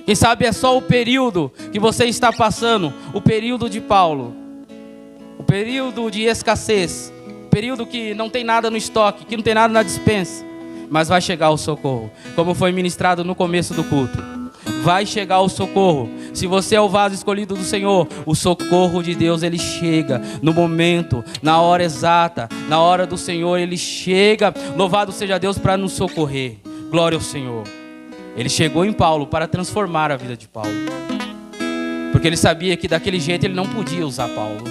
Quem sabe é só o período que você está passando, o período de Paulo, o período de escassez, o período que não tem nada no estoque, que não tem nada na despensa, mas vai chegar o socorro, como foi ministrado no começo do culto. Vai chegar o socorro. Se você é o vaso escolhido do Senhor, o socorro de Deus, ele chega no momento, na hora exata, na hora do Senhor, ele chega. Louvado seja Deus para nos socorrer. Glória ao Senhor. Ele chegou em Paulo para transformar a vida de Paulo, porque ele sabia que daquele jeito ele não podia usar Paulo.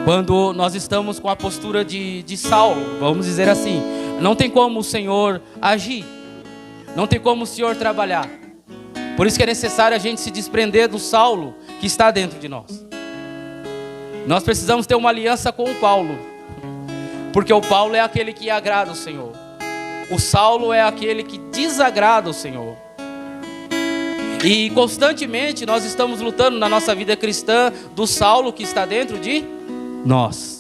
Quando nós estamos com a postura de Saulo, vamos dizer assim, não tem como o Senhor agir, não tem como o Senhor trabalhar. Por isso que é necessário a gente se desprender do Saulo que está dentro de nós. Nós precisamos ter uma aliança com o Paulo, porque o Paulo é aquele que agrada o Senhor. O Saulo é aquele que desagrada o Senhor. E constantemente nós estamos lutando na nossa vida cristã do Saulo que está dentro de nós.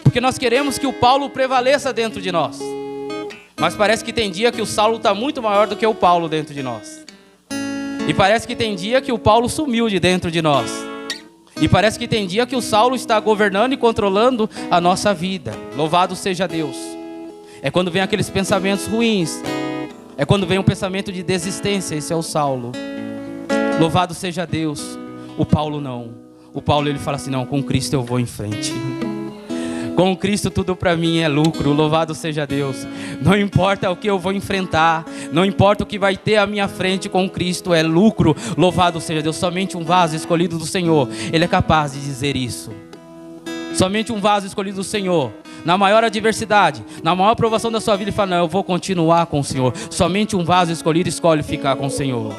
Porque nós queremos que o Paulo prevaleça dentro de nós. Mas parece que tem dia que o Saulo está muito maior do que o Paulo dentro de nós. E parece que tem dia que o Paulo sumiu de dentro de nós. E parece que tem dia que o Saulo está governando e controlando a nossa vida. Louvado seja Deus. É quando vem aqueles pensamentos ruins. É quando vem um pensamento de desistência. Esse é o Saulo. Louvado seja Deus. O Paulo não. O Paulo ele fala assim, não, com Cristo eu vou em frente. Com Cristo tudo para mim é lucro, louvado seja Deus. Não importa o que eu vou enfrentar, não importa o que vai ter à minha frente, com Cristo é lucro, louvado seja Deus. Somente um vaso escolhido do Senhor, Ele é capaz de dizer isso. Somente um vaso escolhido do Senhor, na maior adversidade, na maior provação da sua vida, ele fala, não, eu vou continuar com o Senhor. Somente um vaso escolhido escolhe ficar com o Senhor.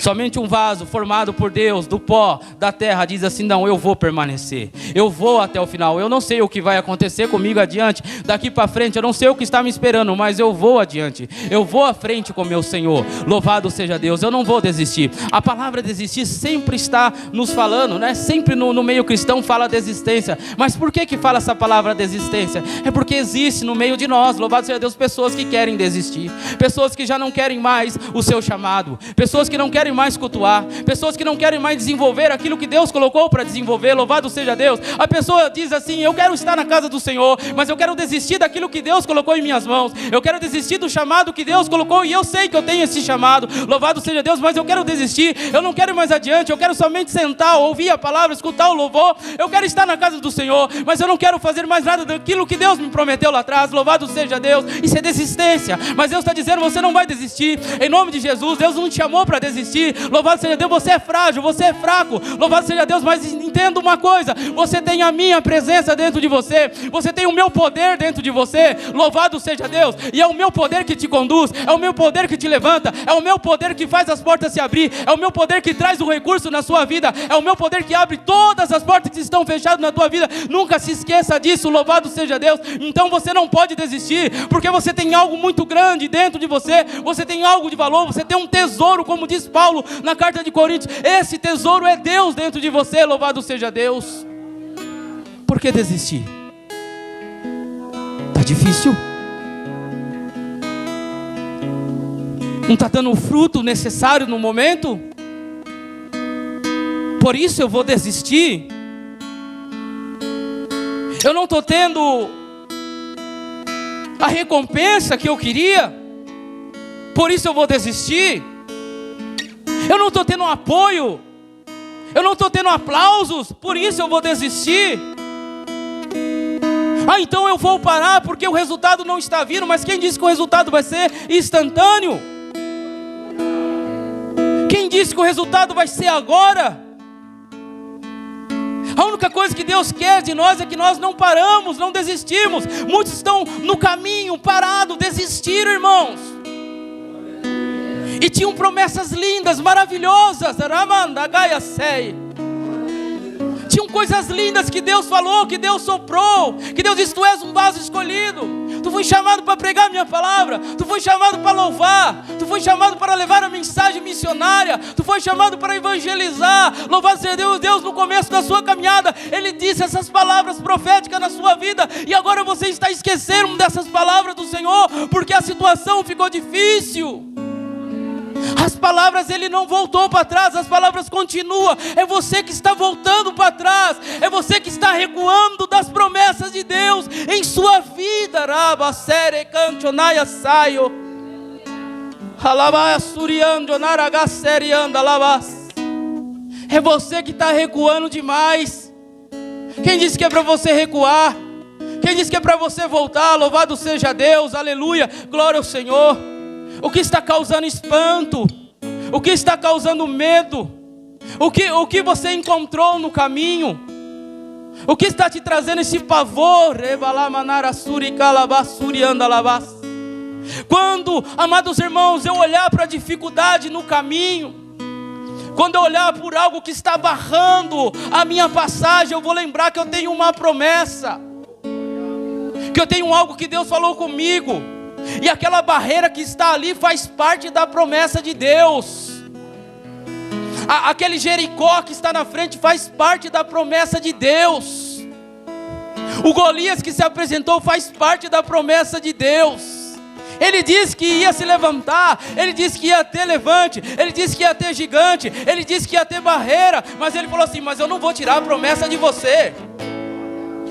Somente um vaso formado por Deus, do pó, da terra, diz assim, não, eu vou permanecer. Eu vou até o final. Eu não sei o que vai acontecer comigo adiante, daqui para frente. Eu não sei o que está me esperando, mas eu vou adiante. Eu vou à frente com meu Senhor. Louvado seja Deus. Eu não vou desistir. A palavra desistir sempre está nos falando, né? Sempre no meio cristão fala desistência. Mas por que fala essa palavra desistência? É porque existe no meio de nós, louvado seja Deus, pessoas que querem desistir. Pessoas que já não querem mais o seu chamado. Pessoas que não querem mais cultuar, pessoas que não querem mais desenvolver aquilo que Deus colocou para desenvolver, louvado seja Deus. A pessoa diz assim, eu quero estar na casa do Senhor, mas eu quero desistir daquilo que Deus colocou em minhas mãos, eu quero desistir do chamado que Deus colocou, e eu sei que eu tenho esse chamado, louvado seja Deus, mas eu quero desistir, eu não quero ir mais adiante, eu quero somente sentar, ouvir a palavra, escutar o louvor, eu quero estar na casa do Senhor, mas eu não quero fazer mais nada daquilo que Deus me prometeu lá atrás, louvado seja Deus. Isso é desistência, mas Deus está dizendo, você não vai desistir, em nome de Jesus. Deus não te chamou para desistir. Louvado seja Deus, você é frágil, você é fraco, louvado seja Deus, mas entenda uma coisa, você tem a minha presença dentro de você, você tem o meu poder dentro de você, louvado seja Deus, e é o meu poder que te conduz, é o meu poder que te levanta, é o meu poder que faz as portas se abrir, é o meu poder que traz o recurso na sua vida, é o meu poder que abre todas as portas que estão fechadas na tua vida. Nunca se esqueça disso, louvado seja Deus. Então você não pode desistir, porque você tem algo muito grande dentro de você, você tem algo de valor, você tem um tesouro, como diz Paulo na carta de Coríntios, esse tesouro é Deus dentro de você, louvado seja Deus. Por que desistir? Tá difícil? Não está dando o fruto necessário no momento? Por isso eu vou desistir? Eu não estou tendo a recompensa que eu queria? Por isso eu vou desistir? Eu não estou tendo apoio, eu não estou tendo aplausos, por isso eu vou desistir. Então eu vou parar porque o resultado não está vindo. Mas quem disse que o resultado vai ser instantâneo? Quem disse que o resultado vai ser agora? A única coisa que Deus quer de nós é que nós não paramos, não desistimos. Muitos estão no caminho, parados, desistiram, irmãos. E tinham promessas lindas, maravilhosas. Tinham coisas lindas que Deus falou, que Deus soprou, que Deus disse, tu és um vaso escolhido. Tu foi chamado para pregar a minha palavra, tu foi chamado para louvar, tu foi chamado para levar a mensagem missionária, tu foi chamado para evangelizar. Louvado seja Deus. Deus no começo da sua caminhada, Ele disse essas palavras proféticas na sua vida, e agora você está esquecendo dessas palavras do Senhor, porque a situação ficou difícil. As palavras, Ele não voltou para trás, as palavras continuam. É você que está voltando para trás, é você que está recuando das promessas de Deus em sua vida. É você que está recuando demais. Quem disse que é para você recuar? Quem disse que é para você voltar? Louvado seja Deus, aleluia, glória ao Senhor. O que está causando espanto? O que está causando medo? O que você encontrou no caminho? O que está te trazendo esse pavor? Quando, amados irmãos, eu olhar para a dificuldade no caminho, quando eu olhar por algo que está barrando a minha passagem, eu vou lembrar que eu tenho uma promessa, que eu tenho algo que Deus falou comigo. E aquela barreira que está ali faz parte da promessa de Deus. Aquele Jericó que está na frente faz parte da promessa de Deus. O Golias que se apresentou faz parte da promessa de Deus. Ele disse que ia se levantar, Ele disse que ia ter levante, Ele disse que ia ter gigante, Ele disse que ia ter barreira. Mas Ele falou assim, mas eu não vou tirar a promessa de você.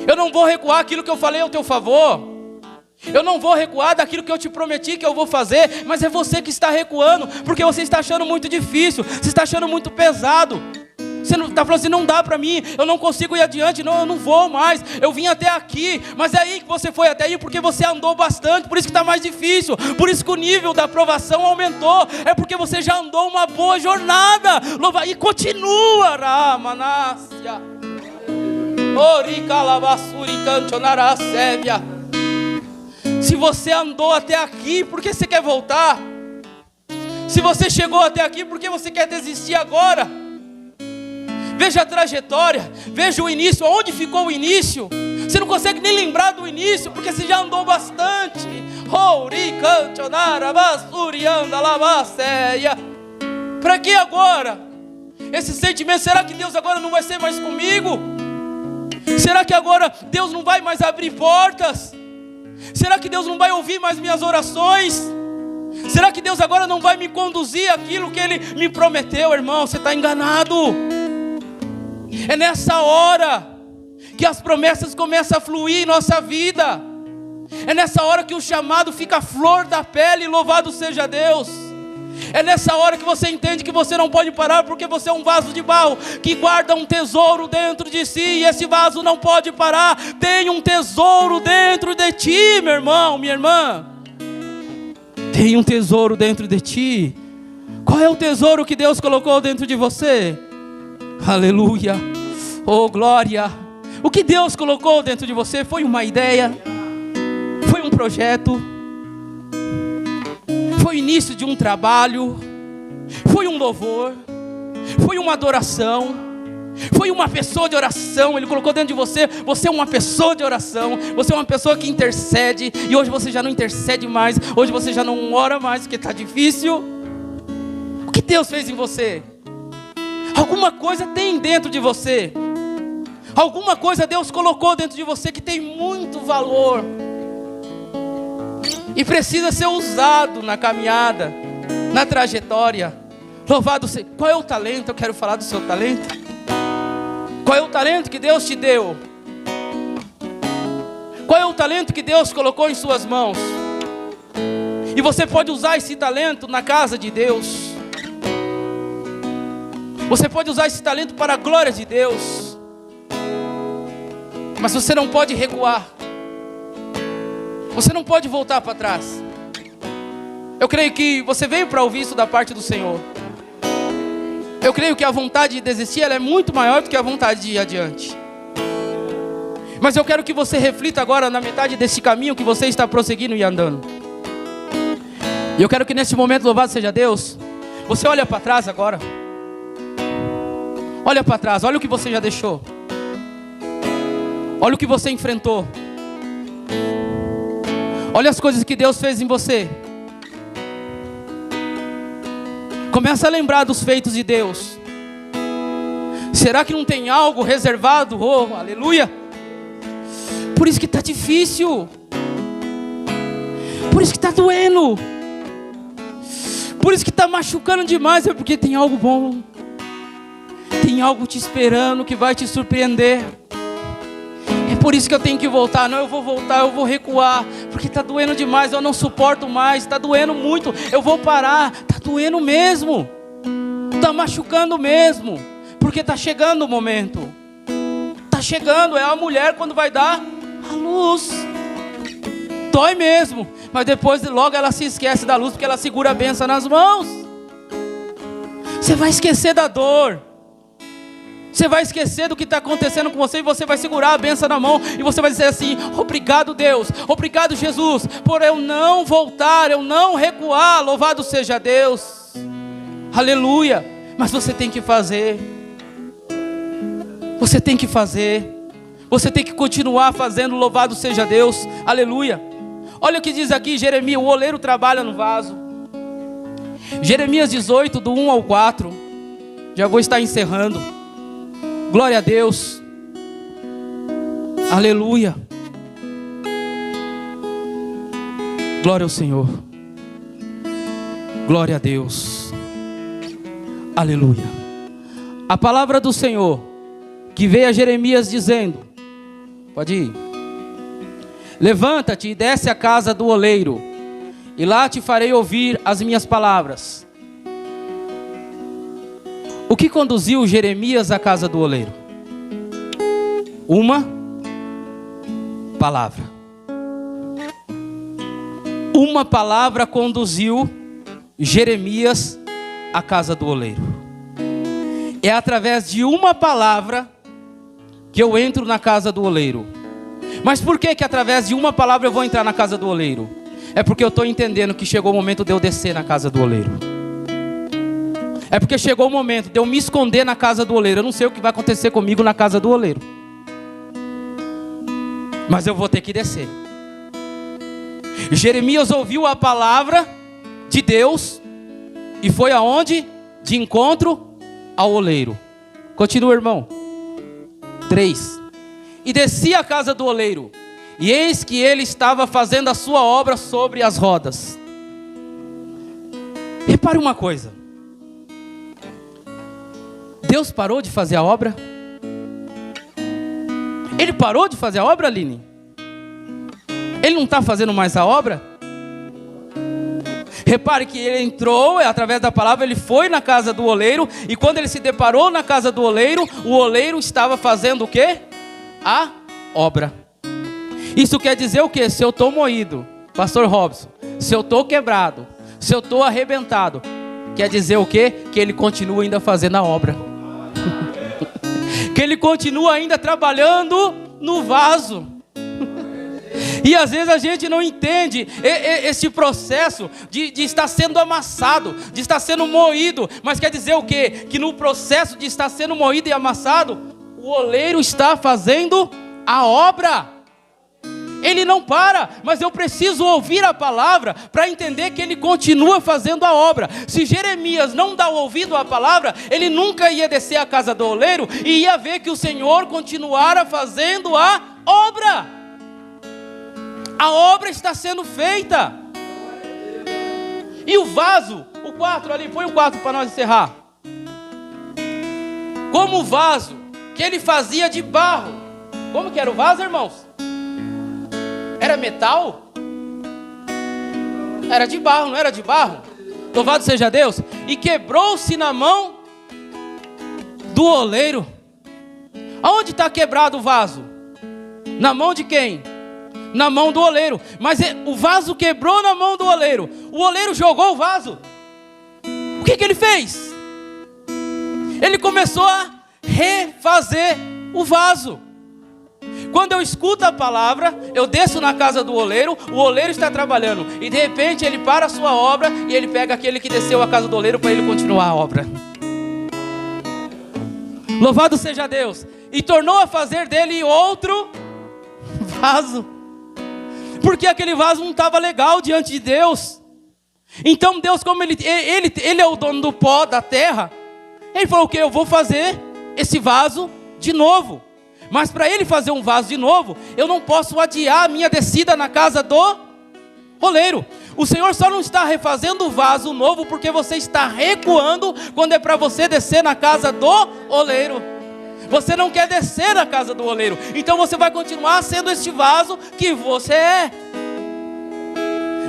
Eu não vou recuar aquilo que eu falei ao teu favor. Eu não vou recuar daquilo que eu te prometi que eu vou fazer. Mas é você que está recuando, porque você está achando muito difícil, você está achando muito pesado. Você não está falando assim, não dá para mim, eu não consigo ir adiante, não, eu não vou mais, eu vim até aqui, mas é aí que você foi até aí porque você andou bastante, por isso que está mais difícil, por isso que o nível da aprovação aumentou, é porque você já andou uma boa jornada, louva, e continua, Ramanácia, se você andou até aqui, por que você quer voltar? Se você chegou até aqui, por que você quer desistir agora? Veja a trajetória, veja o início, onde ficou o início. Você não consegue nem lembrar do início, porque você já andou bastante. Para que agora? Esse sentimento, será que Deus agora não vai ser mais comigo? Será que agora Deus não vai mais abrir portas? Será que Deus não vai ouvir mais minhas orações? Será que Deus agora não vai me conduzir aquilo que Ele me prometeu? Irmão, você está enganado. É nessa hora que as promessas começam a fluir em nossa vida. É nessa hora que o chamado fica flor da pele, louvado seja Deus. É nessa hora que você entende que você não pode parar, porque você é um vaso de barro que guarda um tesouro dentro de si, e esse vaso não pode parar. Tem um tesouro dentro de ti, meu irmão, minha irmã. Tem um tesouro dentro de ti. Qual é o tesouro que Deus colocou dentro de você? Aleluia, oh glória. O que Deus colocou dentro de você foi uma ideia, foi um projeto, foi o início de um trabalho, foi um louvor, foi uma adoração, foi uma pessoa de oração. Ele colocou dentro de você, você é uma pessoa de oração, você é uma pessoa que intercede. E hoje você já não intercede mais, hoje você já não ora mais porque está difícil. O que Deus fez em você? Alguma coisa tem dentro de você, alguma coisa Deus colocou dentro de você que tem muito valor e precisa ser usado na caminhada, na trajetória. Louvado seja. Qual é o talento? Eu quero falar do seu talento. Qual é o talento que Deus te deu? Qual é o talento que Deus colocou em suas mãos? E você pode usar esse talento na casa de Deus. Você pode usar esse talento para a glória de Deus. Mas você não pode recuar. Você não pode voltar para trás. Eu creio que você veio para ouvir isso da parte do Senhor. Eu creio que a vontade de desistir, ela é muito maior do que a vontade de ir adiante. Mas eu quero que você reflita agora na metade desse caminho que você está prosseguindo e andando. E eu quero que nesse momento, louvado seja Deus, você olha para trás agora. Olha para trás, olha o que você já deixou. Olha o que você enfrentou. Olha as coisas que Deus fez em você. Começa a lembrar dos feitos de Deus. Será que não tem algo reservado? Oh, aleluia. Por isso que está difícil. Por isso que está doendo. Por isso que está machucando demais. É porque tem algo bom. Tem algo te esperando que vai te surpreender. É por isso que eu tenho que voltar. Não, eu vou voltar, eu vou recuar, porque está doendo demais, eu não suporto mais. Está doendo muito, eu vou parar. Está doendo mesmo. Está machucando mesmo. Porque está chegando o momento. Está chegando, é a mulher quando vai dar a luz. Dói mesmo, mas depois logo ela se esquece da luz, porque ela segura a bênção nas mãos. Você vai esquecer da dor. Você vai esquecer do que está acontecendo com você, e você vai segurar a bênção na mão, e você vai dizer assim: obrigado Deus, obrigado Jesus, por eu não voltar, eu não recuar, louvado seja Deus, aleluia. Mas você tem que fazer, você tem que fazer, você tem que continuar fazendo, louvado seja Deus, aleluia. Olha o que diz aqui Jeremias, o oleiro trabalha no vaso. Jeremias 18, do 1 ao 4, já vou estar encerrando. Glória a Deus. Aleluia. Glória ao Senhor. Glória a Deus. Aleluia. A palavra do Senhor que veio a Jeremias dizendo: pode ir. Levanta-te e desce à casa do oleiro, e lá te farei ouvir as minhas palavras. O que conduziu Jeremias à casa do oleiro? Uma palavra. Uma palavra conduziu Jeremias à casa do oleiro. É através de uma palavra que eu entro na casa do oleiro. Mas por que através de uma palavra eu vou entrar na casa do oleiro? É porque eu estou entendendo que chegou o momento de eu descer na casa do oleiro. É porque chegou o momento de eu me esconder na casa do oleiro. Eu não sei o que vai acontecer comigo na casa do oleiro, mas eu vou ter que descer. Jeremias ouviu a palavra de Deus e foi aonde? De encontro ao oleiro. Continua, irmão. 3. E desci à casa do oleiro, e eis que ele estava fazendo a sua obra sobre as rodas. Repare uma coisa. Deus parou de fazer a obra? Ele parou de fazer a obra, Aline? Ele não está fazendo mais a obra? Repare que ele entrou, através da palavra, ele foi na casa do oleiro, e quando ele se deparou na casa do oleiro, o oleiro estava fazendo o quê? A obra. Isso quer dizer o quê? Se eu estou moído, pastor Robson, se eu estou quebrado, se eu estou arrebentado, quer dizer o quê? Que ele continua ainda fazendo a obra. Que ele continua ainda trabalhando no vaso. E às vezes a gente não entende esse processo de estar sendo amassado, de estar sendo moído. Mas quer dizer o quê? Que no processo de estar sendo moído e amassado, o oleiro está fazendo a obra. Ele não para, mas eu preciso ouvir a palavra para entender que ele continua fazendo a obra. Se Jeremias não dá o ouvido à palavra, ele nunca ia descer à casa do oleiro e ia ver que o Senhor continuara fazendo a obra. A obra está sendo feita. E o vaso, o 4 ali, põe o 4 para nós encerrar. Como o vaso que ele fazia de barro. Como que era o vaso, irmãos? Era metal? Era de barro, não era de barro? Louvado seja Deus. E quebrou-se na mão do oleiro. Aonde está quebrado o vaso? Na mão de quem? Na mão do oleiro. Mas o vaso quebrou na mão do oleiro. O oleiro jogou o vaso. O que ele fez? Ele começou a refazer o vaso. Quando eu escuto a palavra, eu desço na casa do oleiro, o oleiro está trabalhando, e de repente ele para a sua obra, e ele pega aquele que desceu à casa do oleiro para ele continuar a obra. Louvado seja Deus. E tornou a fazer dele outro vaso, porque aquele vaso não estava legal diante de Deus. Então Deus, como ele é o dono do pó, da terra, ele falou que eu vou fazer esse vaso de novo. Mas para ele fazer um vaso de novo, eu não posso adiar a minha descida na casa do oleiro. O Senhor só não está refazendo o vaso novo porque você está recuando quando é para você descer na casa do oleiro. Você não quer descer na casa do oleiro, então você vai continuar sendo este vaso que você é.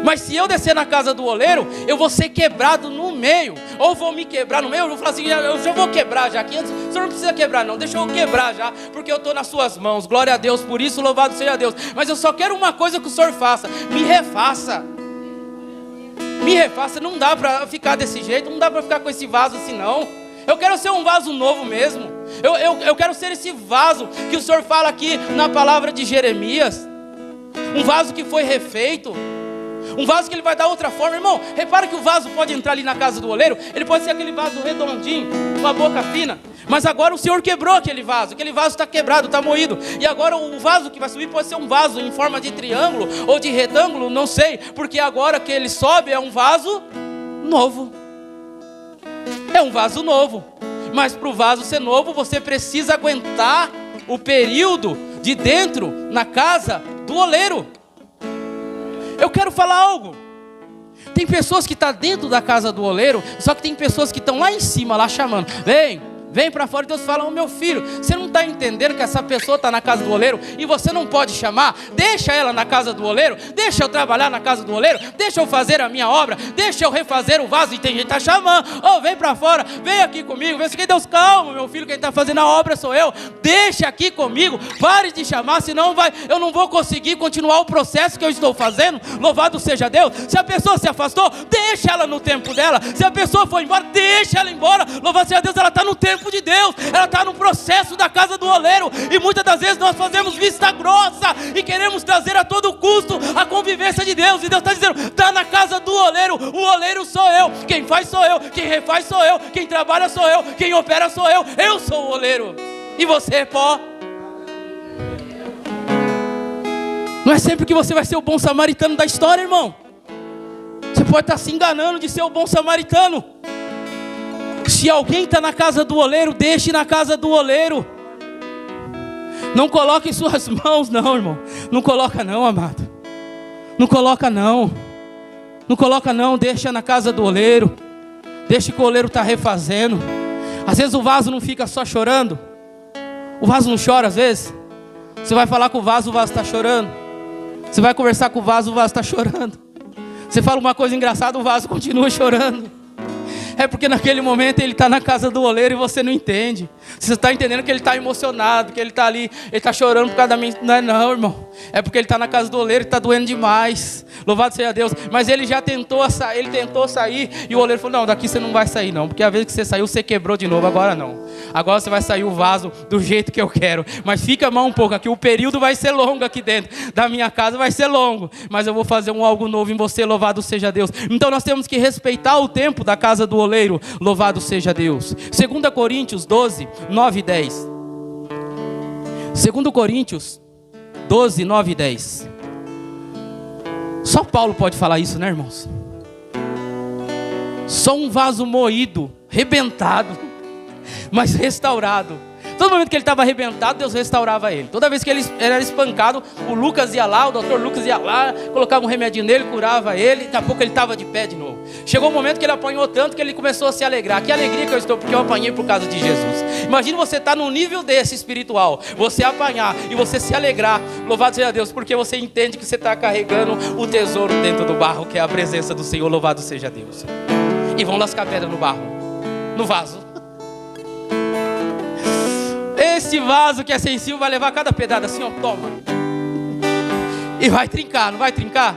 Mas se eu descer na casa do oleiro, eu vou ser quebrado no meio. Ou vou me quebrar no meio, eu vou falar assim, eu já vou quebrar já aqui. Antes, o senhor não precisa quebrar não, deixa eu quebrar já, porque eu estou nas suas mãos. Glória a Deus por isso, louvado seja Deus. Mas eu só quero uma coisa que o senhor faça, me refaça. Me refaça, não dá para ficar desse jeito, não dá para ficar com esse vaso assim não. Eu quero ser um vaso novo mesmo. Eu quero ser esse vaso que o senhor fala aqui na palavra de Jeremias. Um vaso que foi refeito. Um vaso que ele vai dar outra forma. Irmão, repara que o vaso pode entrar ali na casa do oleiro. Ele pode ser aquele vaso redondinho, com a boca fina. Mas agora o Senhor quebrou aquele vaso. Aquele vaso está quebrado, está moído. E agora o vaso que vai subir pode ser um vaso em forma de triângulo ou de retângulo, não sei. Porque agora que ele sobe é um vaso novo. É um vaso novo. Mas para o vaso ser novo, você precisa aguentar o período de dentro na casa do oleiro. Eu quero falar algo. Tem pessoas que estão dentro da casa do oleiro, só que tem pessoas que estão lá em cima, lá chamando. Vem, Vem para fora. Deus fala: ô meu filho, você não está entendendo que essa pessoa está na casa do oleiro e você não pode chamar? Deixa ela na casa do oleiro, deixa eu trabalhar na casa do oleiro, deixa eu fazer a minha obra, deixa eu refazer o vaso. E tem gente que está chamando: ô, vem para fora, vem aqui comigo. Vem aqui, Deus, calma meu filho, quem está fazendo a obra sou eu, deixa aqui comigo, pare de chamar, senão eu não vou conseguir continuar o processo que eu estou fazendo. Louvado seja Deus. Se a pessoa se afastou, deixa ela no tempo dela. Se a pessoa foi embora, deixa ela embora. Louvado seja Deus, ela está no tempo de Deus, ela está no processo da casa do oleiro. E muitas das vezes nós fazemos vista grossa e queremos trazer a todo custo a convivência de Deus. E Deus está dizendo: está na casa do oleiro. O oleiro sou eu, quem faz sou eu, quem refaz sou eu, quem trabalha sou eu, quem opera sou eu. Eu sou o oleiro e você é pó. Não é sempre que você vai ser o bom samaritano da história, irmão. Você pode estar se enganando de ser o bom samaritano. Se alguém está na casa do oleiro, deixe na casa do oleiro. Não coloque em suas mãos, não, irmão. Não coloca não, amado. Não coloca não. Não coloca não, deixa na casa do oleiro. Deixa que o oleiro está refazendo. Às vezes o vaso não fica só chorando. O vaso não chora às vezes. Você vai falar com o vaso está chorando. Você vai conversar com o vaso está chorando. Você fala uma coisa engraçada, o vaso continua chorando. É porque naquele momento ele está na casa do oleiro e você não entende. Você está entendendo que ele está emocionado, que ele está ali, ele está chorando por causa da minha... Não, irmão. É porque ele está na casa do oleiro e está doendo demais. Louvado seja Deus. Mas ele já tentou sair, ele tentou sair e o oleiro falou: não, daqui você não vai sair não, porque a vez que você saiu, você quebrou de novo, agora não. Agora você vai sair o vaso do jeito que eu quero. Mas fica mais um pouco aqui, o período vai ser longo aqui dentro da minha casa, vai ser longo. Mas eu vou fazer algo novo em você, louvado seja Deus. Então nós temos que respeitar o tempo da casa do oleiro, louvado seja Deus. 2 Coríntios 12, 9 e 10. 2 Coríntios 12, 9 e 10. Só Paulo pode falar isso, né, irmãos? Só um vaso moído, rebentado, mas restaurado. Todo momento que ele estava arrebentado, Deus restaurava ele. Toda vez que ele era espancado, o Lucas ia lá, o doutor Lucas ia lá, colocava um remedinho nele, curava ele, daqui a pouco ele estava de pé de novo. Chegou um momento que ele apanhou tanto que ele começou a se alegrar. Que alegria que eu estou, porque eu apanhei por causa de Jesus. Imagina você estar num nível desse espiritual, você apanhar e você se alegrar, louvado seja Deus, porque você entende que você está carregando o tesouro dentro do barro, que é a presença do Senhor, louvado seja Deus. E vão lascar pedra no barro, no vaso. Esse vaso que é sensível vai levar cada pedrada assim, ó, toma. E vai trincar, não vai trincar?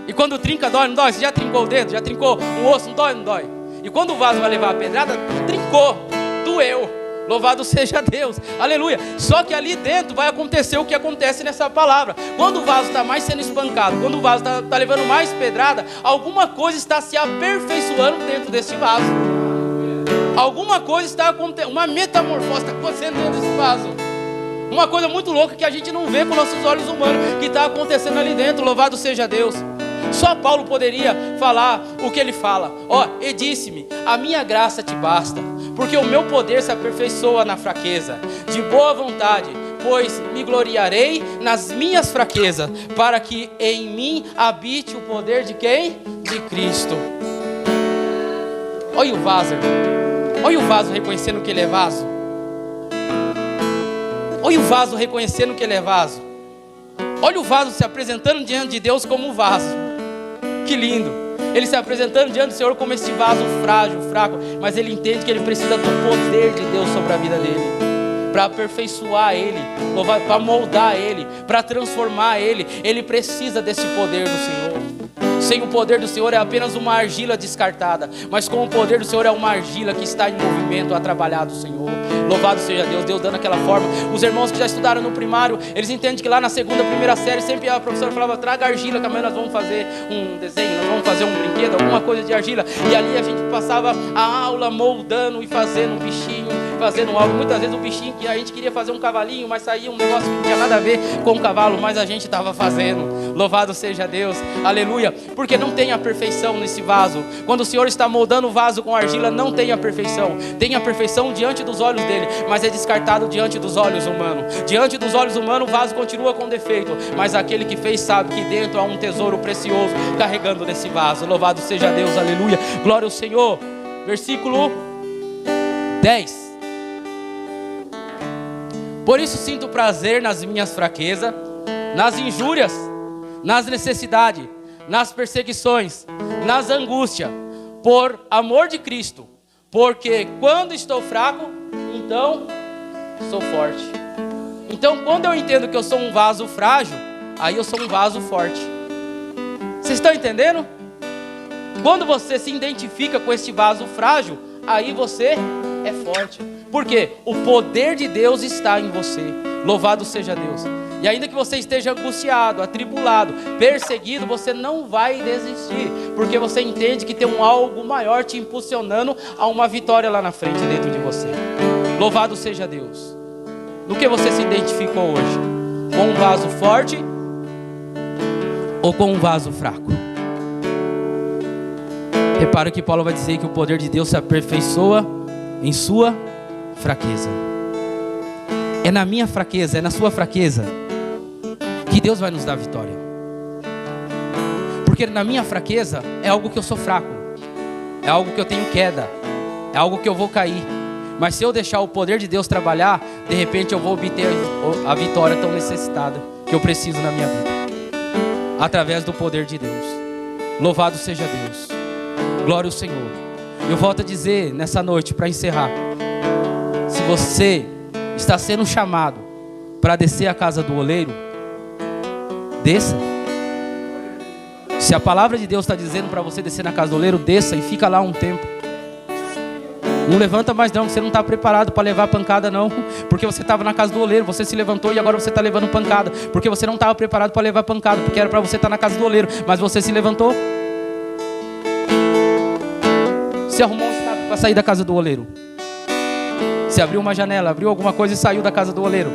E quando trinca, dói, não dói? Você já trincou o dedo, já trincou um osso, não dói, não dói? E quando o vaso vai levar a pedrada, trincou, doeu. Louvado seja Deus, aleluia. Só que ali dentro vai acontecer o que acontece nessa palavra. Quando o vaso está mais sendo espancado, quando o vaso está levando mais pedrada, alguma coisa está se aperfeiçoando dentro desse vaso. Alguma coisa está acontecendo, uma metamorfose está acontecendo dentro desse vaso. Uma coisa muito louca que a gente não vê com nossos olhos humanos, que está acontecendo ali dentro, louvado seja Deus. Só Paulo poderia falar o que ele fala. E disse-me: a minha graça te basta, porque o meu poder se aperfeiçoa na fraqueza. De boa vontade, pois me gloriarei nas minhas fraquezas, para que em mim habite o poder de quem? De Cristo. Olha o vaso, irmão. Olha o vaso reconhecendo que ele é vaso. Olha o vaso reconhecendo que ele é vaso. Olha o vaso se apresentando diante de Deus como vaso. Que lindo. Ele se apresentando diante do Senhor como esse vaso frágil, fraco. Mas ele entende que ele precisa do poder de Deus sobre a vida dele, para aperfeiçoar ele, para moldar ele, para transformar ele. Ele precisa desse poder do Senhor. Sem o poder do Senhor é apenas uma argila descartada, mas com o poder do Senhor é uma argila que está em movimento a trabalhar do Senhor. Louvado seja Deus, Deus dando aquela forma. Os irmãos que já estudaram no primário, eles entendem que lá na primeira série, sempre a professora falava: traga argila, que amanhã nós vamos fazer um desenho, nós vamos fazer um brinquedo, alguma coisa de argila. E ali a gente passava a aula moldando e fazendo um bichinho, fazendo algo. Muitas vezes o bichinho que a gente queria fazer um cavalinho, mas saía um negócio que não tinha nada a ver com o cavalo, mas a gente estava fazendo. Louvado seja Deus, aleluia. Porque não tem a perfeição nesse vaso. Quando o Senhor está moldando o vaso com argila, não tem a perfeição. Tem a perfeição diante dos olhos dele, mas é descartado diante dos olhos humanos. Diante dos olhos humanos o vaso continua com defeito, mas aquele que fez sabe que dentro há um tesouro precioso carregando nesse vaso. Louvado seja Deus, aleluia. Glória ao Senhor. Versículo 10. Por isso sinto prazer nas minhas fraquezas, nas injúrias, nas necessidades, nas perseguições, nas angústias, por amor de Cristo. Porque quando estou fraco, então sou forte. Então quando eu entendo que eu sou um vaso frágil, aí eu sou um vaso forte. Vocês estão entendendo? Quando você se identifica com este vaso frágil, aí você é forte. Por quê? O poder de Deus está em você. Louvado seja Deus. E ainda que você esteja angustiado, atribulado, perseguido, você não vai desistir. Porque você entende que tem um algo maior te impulsionando a uma vitória lá na frente dentro de você. Louvado seja Deus. No que você se identificou hoje? Com um vaso forte ou com um vaso fraco? Repara que Paulo vai dizer que o poder de Deus se aperfeiçoa em sua fraqueza. É na minha fraqueza, é na sua fraqueza que Deus vai nos dar vitória. Porque na minha fraqueza é algo que eu sou fraco, é algo que eu tenho queda, é algo que eu vou cair. Mas se eu deixar o poder de Deus trabalhar, de repente eu vou obter a vitória tão necessitada que eu preciso na minha vida, através do poder de Deus. Louvado seja Deus. Glória ao Senhor. Eu volto a dizer nessa noite, para encerrar, se você está sendo chamado para descer a casa do oleiro, desça. Se a palavra de Deus está dizendo para você descer na casa do oleiro, desça e fica lá um tempo. Não levanta mais não, você não está preparado para levar pancada não. Porque você estava na casa do oleiro, você se levantou e agora você está levando pancada. Porque você não estava preparado para levar pancada, porque era para você estar na casa do oleiro, mas você se levantou. Você arrumou um escape para sair da casa do oleiro. Você abriu uma janela, abriu alguma coisa e saiu da casa do oleiro.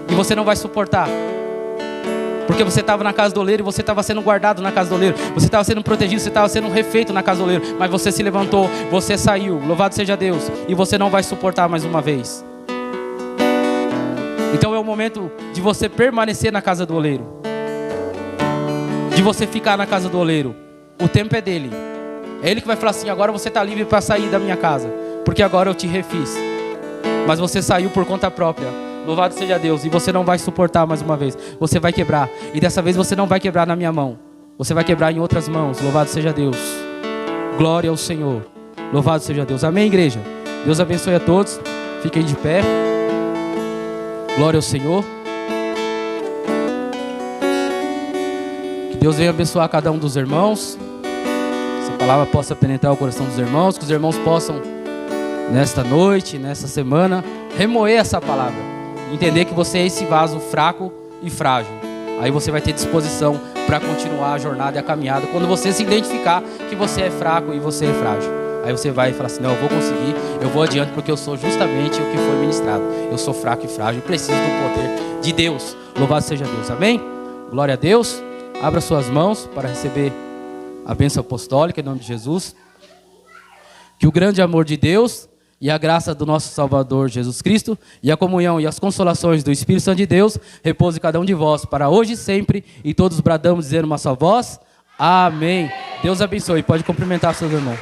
E você não vai suportar. Porque você estava na casa do oleiro e você estava sendo guardado na casa do oleiro. Você estava sendo protegido, você estava sendo refeito na casa do oleiro. Mas você se levantou, você saiu. Louvado seja Deus. E você não vai suportar mais uma vez. Então é o momento de você permanecer na casa do oleiro. De você ficar na casa do oleiro. O tempo é dele. É ele que vai falar assim, agora você está livre para sair da minha casa. Porque agora eu te refiz. Mas você saiu por conta própria. Louvado seja Deus. E você não vai suportar mais uma vez. Você vai quebrar. E dessa vez você não vai quebrar na minha mão. Você vai quebrar em outras mãos. Louvado seja Deus. Glória ao Senhor. Louvado seja Deus. Amém, igreja? Deus abençoe a todos. Fiquem de pé. Glória ao Senhor. Que Deus venha abençoar cada um dos irmãos. Essa palavra possa penetrar o coração dos irmãos. Que os irmãos possam, nesta noite, nesta semana, remoer essa palavra. Entender que você é esse vaso fraco e frágil. Aí você vai ter disposição para continuar a jornada e a caminhada. Quando você se identificar que você é fraco e você é frágil. Aí você vai falar assim, não, eu vou conseguir, eu vou adiante porque eu sou justamente o que foi ministrado. Eu sou fraco e frágil e preciso do poder de Deus. Louvado seja Deus, amém? Glória a Deus. Abra suas mãos para receber a bênção apostólica em nome de Jesus. Que o grande amor de Deus e a graça do nosso Salvador Jesus Cristo e a comunhão e as consolações do Espírito Santo de Deus repouse em cada um de vós para hoje e sempre, e todos bradamos dizendo uma só voz, amém. Deus abençoe, pode cumprimentar seus irmãos.